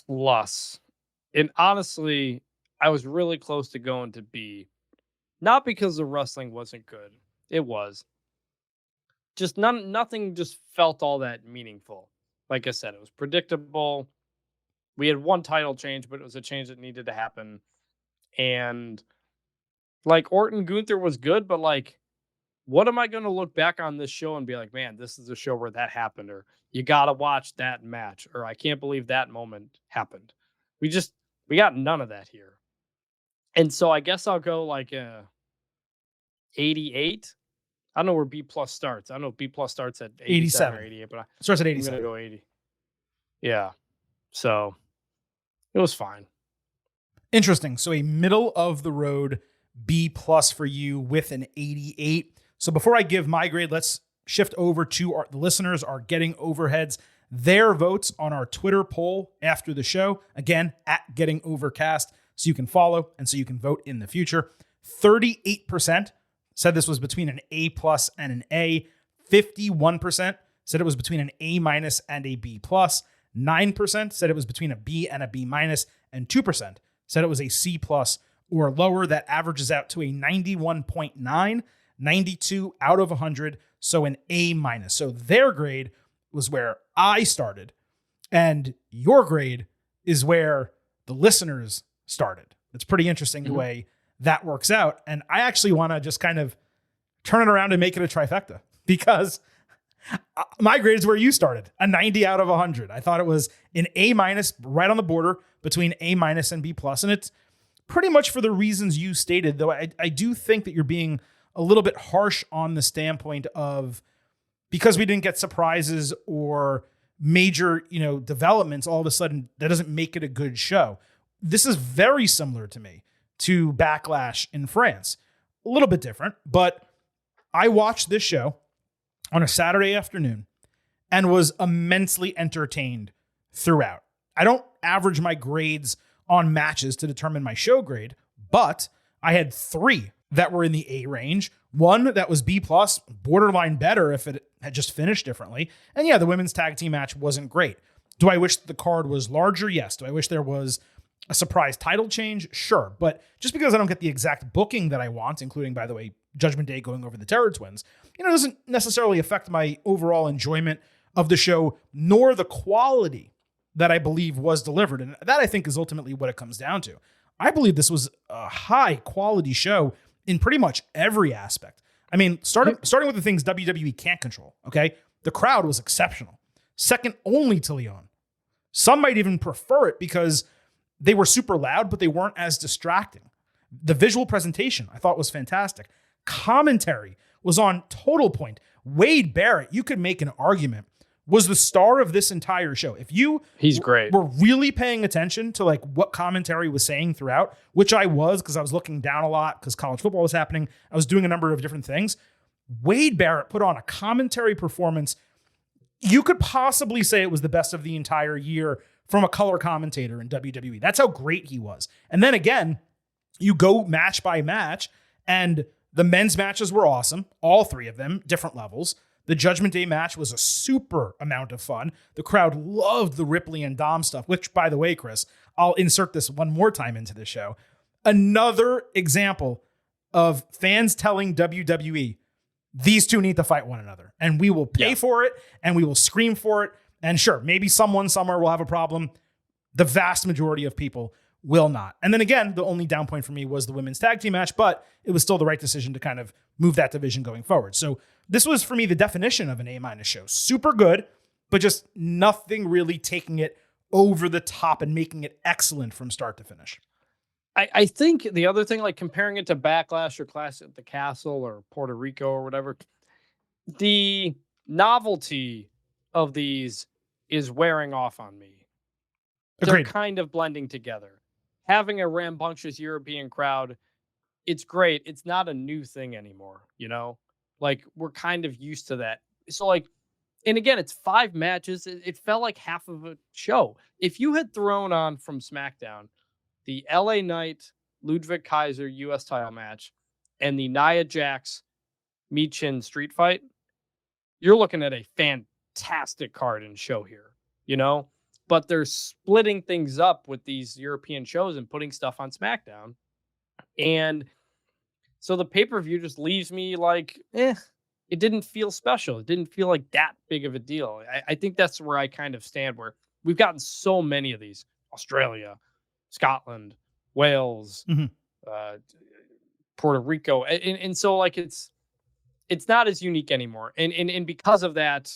And honestly, I was really close to going to B. Not because the wrestling wasn't good. It was. Just nothing just felt all that meaningful. Like I said, it was predictable. We had one title change, but it was a change that needed to happen. And like Orton Gunther was good, but like, what am I going to look back on this show and be like, man, this is a show where that happened, or you got to watch that match, or I can't believe that moment happened. We got none of that here. And so I guess I'll go like 88. I don't know where B+ starts. I don't know if B+ starts at 87 or 88, but starts at I'm 87. going to go 80. Yeah. So it was fine. Interesting. So a middle of the road B+ for you with an 88. So before I give my grade, let's shift over to the listeners are Getting Overheads. Their votes on our Twitter poll after the show. Again, at Getting Overcast, so you can follow and so you can vote in the future. 38% said this was between an A+ and an A. 51% said it was between an A- and a B+. 9% said it was between a B and a B-, and 2% said it was a C+ or lower. That averages out to a 91.9, 92 out of 100, so an A-. So their grade was where I started, and your grade is where the listeners started. It's pretty interesting the way that works out, and I actually want to just kind of turn it around and make it a trifecta, because my grade is where you started, a 90 out of 100. I thought it was an A-, right on the border between A- and B+, and it's pretty much for the reasons you stated, though I do think that you're being a little bit harsh on the standpoint of, because we didn't get surprises or major, developments, all of a sudden that doesn't make it a good show. This is very similar to me to Backlash in France. A little bit different, but I watched this show. on a Saturday afternoon and was immensely entertained throughout. I don't average my grades on matches to determine my show grade, but I had 3 that were in the A range, 1 that was B+, borderline better if it had just finished differently. And yeah, the women's tag team match wasn't great. Do I wish the card was larger? Yes. Do I wish there was a surprise title change? Sure. But just because I don't get the exact booking that I want, including, by the way, Judgment Day going over the Terror Twins, doesn't necessarily affect my overall enjoyment of the show, nor the quality that I believe was delivered. And that, I think, is ultimately what it comes down to. I believe this was a high quality show in pretty much every aspect. I mean, starting with the things WWE can't control, okay? The crowd was exceptional. Second only to Leon. Some might even prefer it because they were super loud, but they weren't as distracting. The visual presentation I thought was fantastic. Commentary was on total point. Wade Barrett, you could make an argument, was the star of this entire show. If you He's great. were really paying attention to like what commentary was saying throughout, which I was because I was looking down a lot because college football was happening. I was doing a number of different things. Wade Barrett put on a commentary performance. You could possibly say it was the best of the entire year from a color commentator in WWE. That's how great he was. And then again, you go match by match, and the men's matches were awesome. All 3 of them, different levels. The Judgment Day match was a super amount of fun. The crowd loved the Ripley and Dom stuff, which, by the way, Chris, I'll insert this one more time into the show. Another example of fans telling WWE, these 2 need to fight one another, and we will pay for it, and we will scream for it. And sure, maybe someone somewhere will have a problem. The vast majority of people will not. And then again, the only down point for me was the women's tag team match, but it was still the right decision to kind of move that division going forward. So this was, for me, the definition of an A- show. Super good, but just nothing really taking it over the top and making it excellent from start to finish. I think the other thing, like comparing it to Backlash or Clash at the Castle or Puerto Rico or whatever, the novelty of these is wearing off on me. Agreed. They're kind of blending together. Having a rambunctious European crowd, it's great. It's not a new thing anymore, Like, we're kind of used to that. So, like, and again, it's 5 matches. It felt like half of a show. If you had thrown on from SmackDown the LA Knight, Ludwig Kaiser US title match and the Nia Jax Michin street fight, you're looking at a fantastic card and show here, But they're splitting things up with these European shows and putting stuff on SmackDown. And so the pay-per-view just leaves me like, it didn't feel special. It didn't feel like that big of a deal. I think that's where I kind of stand, where we've gotten so many of these. Australia, Scotland, Wales, Puerto Rico. And so like it's not as unique anymore. And because of that,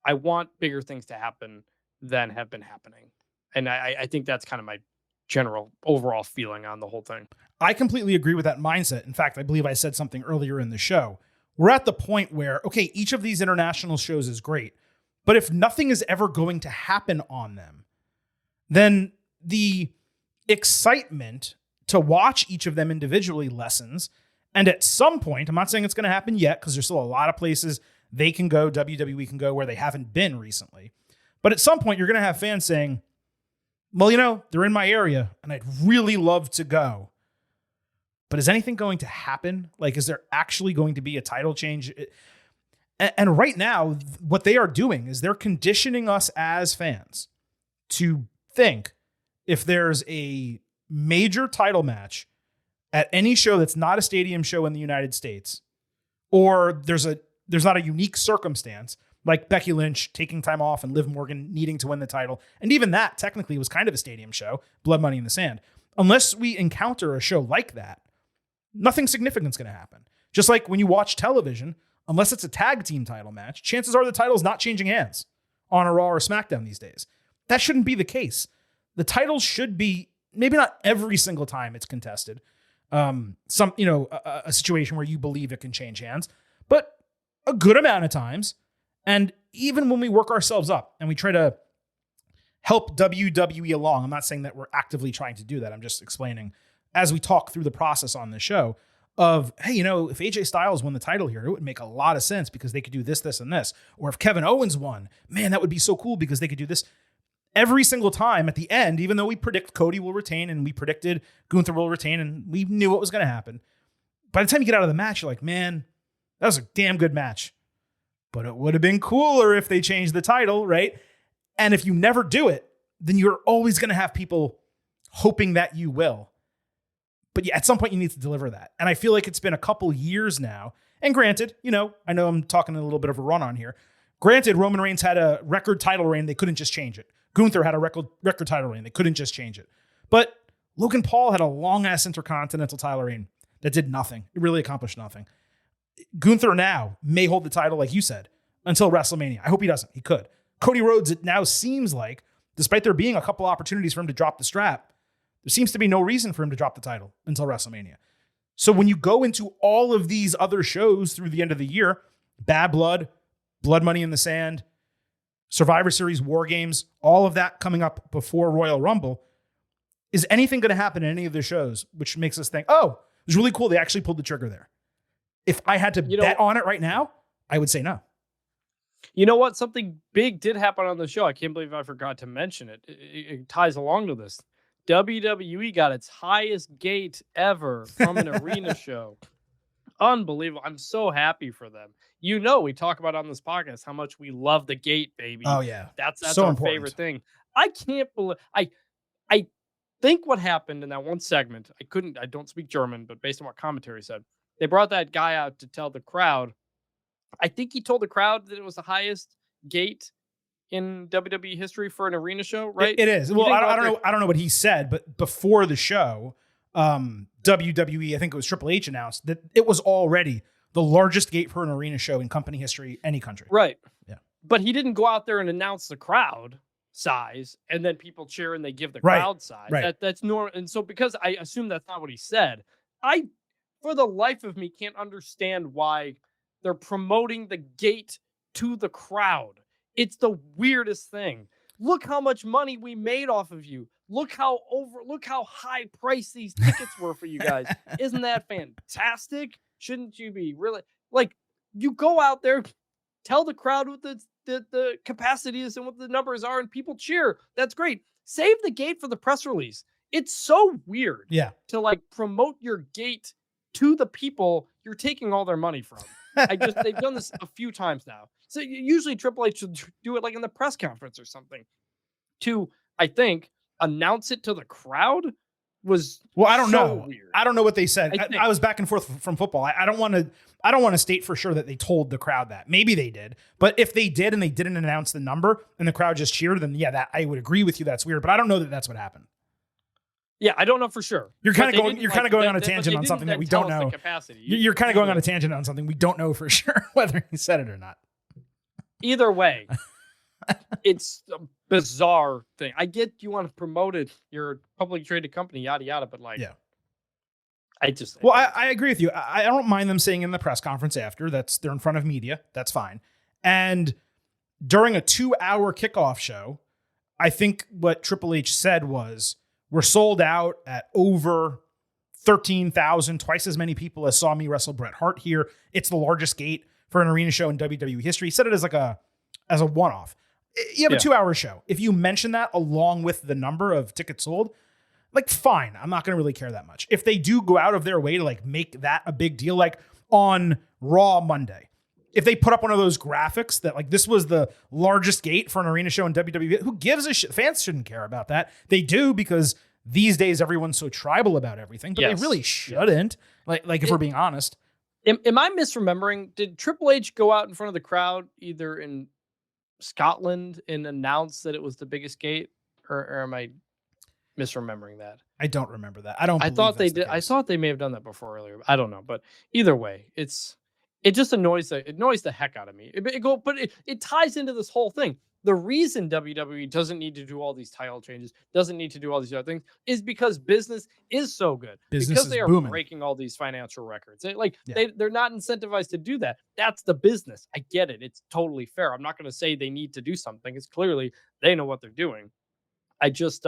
I want bigger things to happen than have been happening. And I think that's kind of my general overall feeling on the whole thing. I completely agree with that mindset. In fact, I believe I said something earlier in the show. We're at the point where, okay, each of these international shows is great, but if nothing is ever going to happen on them, then the excitement to watch each of them individually lessens. And at some point, I'm not saying it's going to happen yet, because there's still a lot of places they can go, WWE can go, where they haven't been recently. But at some point, you're going to have fans saying, well, they're in my area and I'd really love to go. But is anything going to happen? Like, is there actually going to be a title change? And right now, what they are doing is they're conditioning us as fans to think if there's a major title match at any show that's not a stadium show in the United States, or there's not a unique circumstance, like Becky Lynch taking time off and Liv Morgan needing to win the title. And even that technically was kind of a stadium show, Blood Money in the Sand. Unless we encounter a show like that, nothing significant is going to happen. Just like when you watch television, unless it's a tag team title match, chances are the title's not changing hands on a Raw or SmackDown these days. That shouldn't be the case. The titles should be, maybe not every single time it's contested, a situation where you believe it can change hands, but a good amount of times. And even when we work ourselves up and we try to help WWE along, I'm not saying that we're actively trying to do that. I'm just explaining as we talk through the process on the show. of, hey, if AJ Styles won the title here, it would make a lot of sense because they could do this, this, and this. Or if Kevin Owens won, man, that would be so cool because they could do this. Every single time at the end, even though we predict Cody will retain and we predicted Gunther will retain and we knew what was going to happen, by the time you get out of the match, you're like, man, that was a damn good match. But it would have been cooler if they changed the title, right? And if you never do it, then you're always going to have people hoping that you will. But yeah, at some point you need to deliver that. And I feel like it's been a couple years now. And granted, I know I'm talking a little bit of a run on here. Granted, Roman Reigns had a record title reign. They couldn't just change it. Gunther had a record title reign. They couldn't just change it. But Logan Paul had a long-ass intercontinental title reign that did nothing. It really accomplished nothing. Gunther now may hold the title, like you said, until WrestleMania. I hope he doesn't. He could. Cody Rhodes, it now seems like, despite there being a couple opportunities for him to drop the strap, there seems to be no reason for him to drop the title until WrestleMania. So when you go into all of these other shows through the end of the year, Bad Blood, Blood Money in the Sand, Survivor Series, War Games, all of that coming up before Royal Rumble, is anything going to happen in any of the shows, which makes us think, oh, it was really cool. They actually pulled the trigger there. If I had to bet on it right now, I would say no. You know what? Something big did happen on the show. I can't believe I forgot to mention it. It ties along to this. WWE got its highest gate ever from an arena show. Unbelievable. I'm so happy for them. We talk about on this podcast how much we love the gate, baby. Oh, yeah. That's so our important. favorite thing. I can't believe... I think what happened in that one segment, I don't speak German, but based on what commentary said, they brought that guy out to tell the crowd. I think he told the crowd that it was the highest gate in WWE history for an arena show, right? It is. Well, I don't know what he said, but before the show, WWE, I think it was Triple H, announced that it was already the largest gate for an arena show in company history, any country. Right. Yeah. But he didn't go out there and announce the crowd size, and then people cheer and they give the crowd size. Right. That's normal. And so because I assume that's not what he said, I, for the life of me, can't understand why they're promoting the gate to the crowd. It's the weirdest thing. Look how much money we made off of you. Look how high priced these tickets were for you guys. Isn't that fantastic? Shouldn't you be really you go out there, tell the crowd what the capacity is and what the numbers are, and people cheer. That's great. Save the gate for the press release. It's so weird to promote your gate to the people you're taking all their money from. They've done this a few times now. So usually Triple H should do it in the press conference or something. To, I think, announce it to the crowd was I don't so know. Weird. I don't know what they said. I was back and forth from football. I don't want to state for sure that they told the crowd that. Maybe they did. But if they did and they didn't announce the number and the crowd just cheered, then that I would agree with you. That's weird. But I don't know that that's what happened. Yeah, I don't know for sure. You're kind of going on a tangent on something that we don't know. You're kind of going on a tangent on something we don't know for sure whether he said it or not. Either way, it's a bizarre thing. I get you want to promote it. You're a publicly traded company, yada yada. But I agree with you. I don't mind them saying in the press conference after they're in front of media. That's fine. And during a 2-hour kickoff show, I think what Triple H said was, we're sold out at over 13,000, twice as many people as saw me wrestle Bret Hart here. It's the largest gate for an arena show in WWE history. He said it as a one-off. You have a 2-hour show. If you mention that along with the number of tickets sold, fine. I'm not going to really care that much. If they do go out of their way to make that a big deal, on Raw Monday, if they put up one of those graphics that this was the largest gate for an arena show in WWE, who gives a shit? Fans shouldn't care about that. They do because these days everyone's so tribal about everything, but they really shouldn't. If we're being honest. Am I misremembering? Did Triple H go out in front of the crowd either in Scotland and announce that it was the biggest gate, or am I misremembering that? I don't remember that. I thought they did. I thought they may have done that before earlier. I don't know, but either way, it just annoys the heck out of me. It ties into this whole thing. The reason WWE doesn't need to do all these title changes, doesn't need to do all these other things, is because business is so good. Because they are booming. Breaking all these financial records. They're not incentivized to do that. That's the business. I get it. It's totally fair. I'm not going to say they need to do something. It's clearly they know what they're doing. I just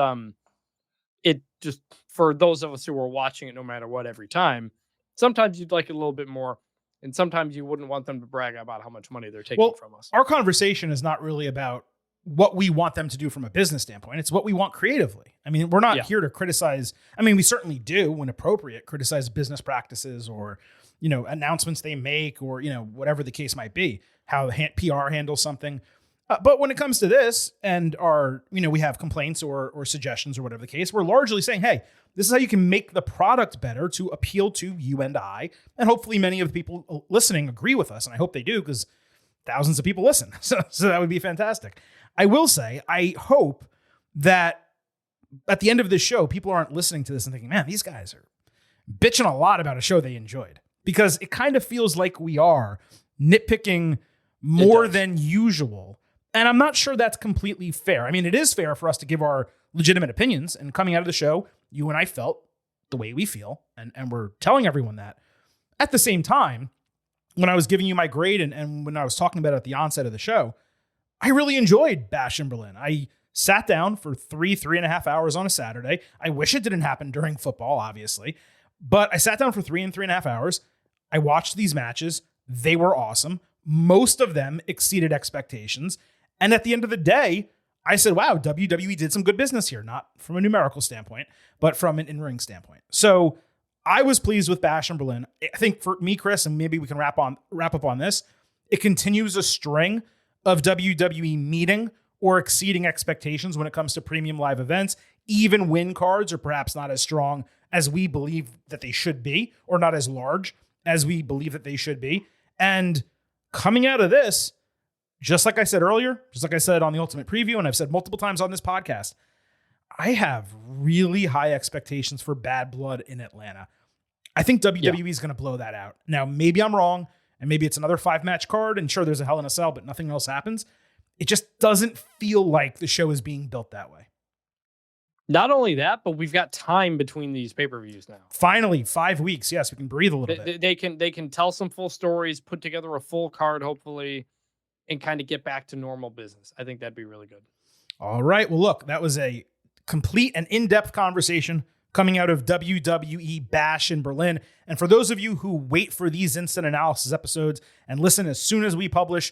for those of us who are watching it no matter what every time, sometimes you'd like it a little bit more, and sometimes you wouldn't want them to brag about how much money they're taking from us. Our conversation is not really about what we want them to do from a business standpoint. It's what we want creatively. I mean, we're not here to criticize. I mean, we certainly do, when appropriate, criticize business practices or, announcements they make or, whatever the case might be, how PR handles something. But when it comes to this and we have complaints or suggestions or whatever the case, we're largely saying, hey, this is how you can make the product better to appeal to you and I. And hopefully many of the people listening agree with us. And I hope they do, because thousands of people listen. So that would be fantastic. I will say, I hope that at the end of this show, people aren't listening to this and thinking, man, these guys are bitching a lot about a show they enjoyed, because it kind of feels like we are nitpicking more than usual. And I'm not sure that's completely fair. I mean, it is fair for us to give our legitimate opinions, and coming out of the show, you and I felt the way we feel, and we're telling everyone that. At the same time, when I was giving you my grade and when I was talking about it at the onset of the show, I really enjoyed Bash in Berlin. I sat down for 3.5 hours on a Saturday. I wish it didn't happen during football, obviously, but I sat down for 3.5 hours. I watched these matches. They were awesome. Most of them exceeded expectations. And at the end of the day, I said, wow, WWE did some good business here, not from a numerical standpoint, but from an in-ring standpoint. So I was pleased with Bash in Berlin. I think for me, Chris, and maybe we can wrap up on this, it continues a string of WWE meeting or exceeding expectations when it comes to premium live events. Even win cards are perhaps not as strong as we believe that they should be, or not as large as we believe that they should be. And coming out of this, just like I said earlier, just like I said on the Ultimate Preview, and I've said multiple times on this podcast, I have really high expectations for Bad Blood in Atlanta. I think WWE is going to blow that out. Now, maybe I'm wrong, and maybe it's another 5-match card, and sure, there's a Hell in a Cell, but nothing else happens. It just doesn't feel like the show is being built that way. Not only that, but we've got time between these pay-per-views now. Finally, 5 weeks. Yes, we can breathe a little bit. They can tell some full stories, put together a full card, hopefully, and kind of get back to normal business. I think that'd be really good. All right. Well, look, that was a complete and in-depth conversation coming out of WWE Bash in Berlin. And for those of you who wait for these instant analysis episodes and listen as soon as we publish,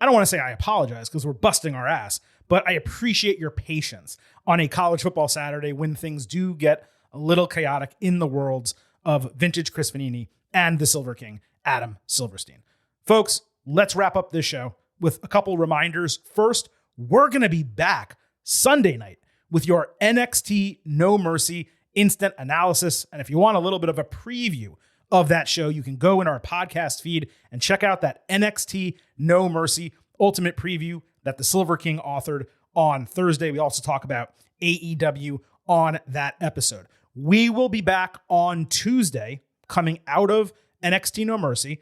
I don't want to say I apologize because we're busting our ass, but I appreciate your patience on a college football Saturday when things do get a little chaotic in the worlds of vintage Chris Vanini and the Silver King, Adam Silverstein. Folks, let's wrap up this show with a couple reminders. First, we're going to be back Sunday night with your NXT No Mercy instant analysis. And if you want a little bit of a preview of that show, you can go in our podcast feed and check out that NXT No Mercy ultimate preview that the Silver King authored on Thursday. We also talk about AEW on that episode. We will be back on Tuesday coming out of NXT No Mercy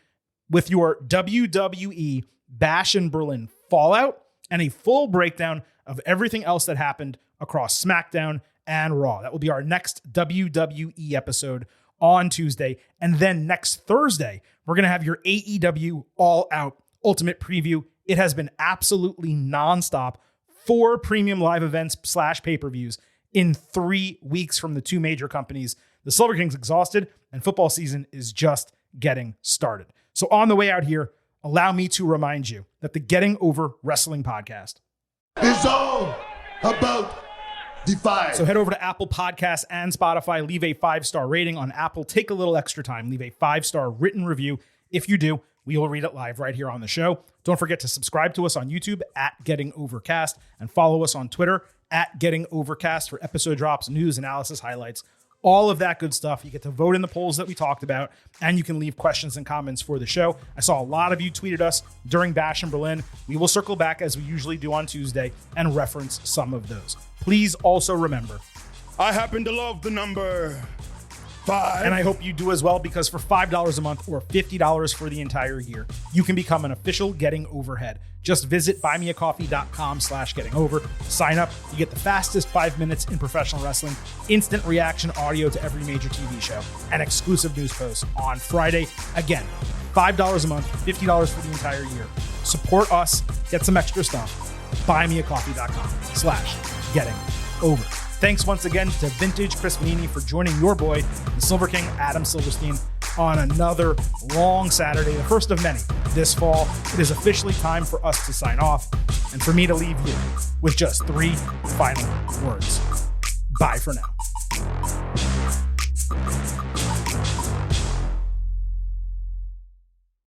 with your WWE Bash in Berlin fallout and a full breakdown of everything else that happened across SmackDown and Raw. That will be our next WWE episode on Tuesday. And then next Thursday, we're going to have your AEW All Out Ultimate Preview. It has been absolutely nonstop. 4 premium live events / pay-per-views in 3 weeks from the 2 major companies. The Silver King's exhausted, and football season is just getting started. So on the way out here, allow me to remind you that the Getting Over Wrestling podcast is all about Defy. So head over to Apple Podcasts and Spotify. Leave a 5-star rating on Apple. Take a little extra time. Leave a 5-star written review. If you do, we will read it live right here on the show. Don't forget to subscribe to us on YouTube at Getting Overcast and follow us on Twitter at Getting Overcast for episode drops, news, analysis, highlights, all of that good stuff. You get to vote in the polls that we talked about, and you can leave questions and comments for the show. I saw a lot of you tweeted us during Bash in Berlin. We will circle back as we usually do on Tuesday and reference some of those. Please also remember, I happen to love the number 5. and I hope you do as well, because for $5 a month or $50 for the entire year, you can become an official Getting Overhead. Just visit buymeacoffee.com/gettingover. Sign up. You get the fastest 5 minutes in professional wrestling, instant reaction audio to every major TV show, and exclusive news posts on Friday. Again, $5 a month, $50 for the entire year. Support us. Get some extra stuff. buymeacoffee.com/gettingover. Thanks once again to Vintage Chris Vanini for joining your boy, the Silver King, Adam Silverstein. on another long Saturday, the first of many this fall. It is officially time for us to sign off and for me to leave you with just 3 final words. Bye for now.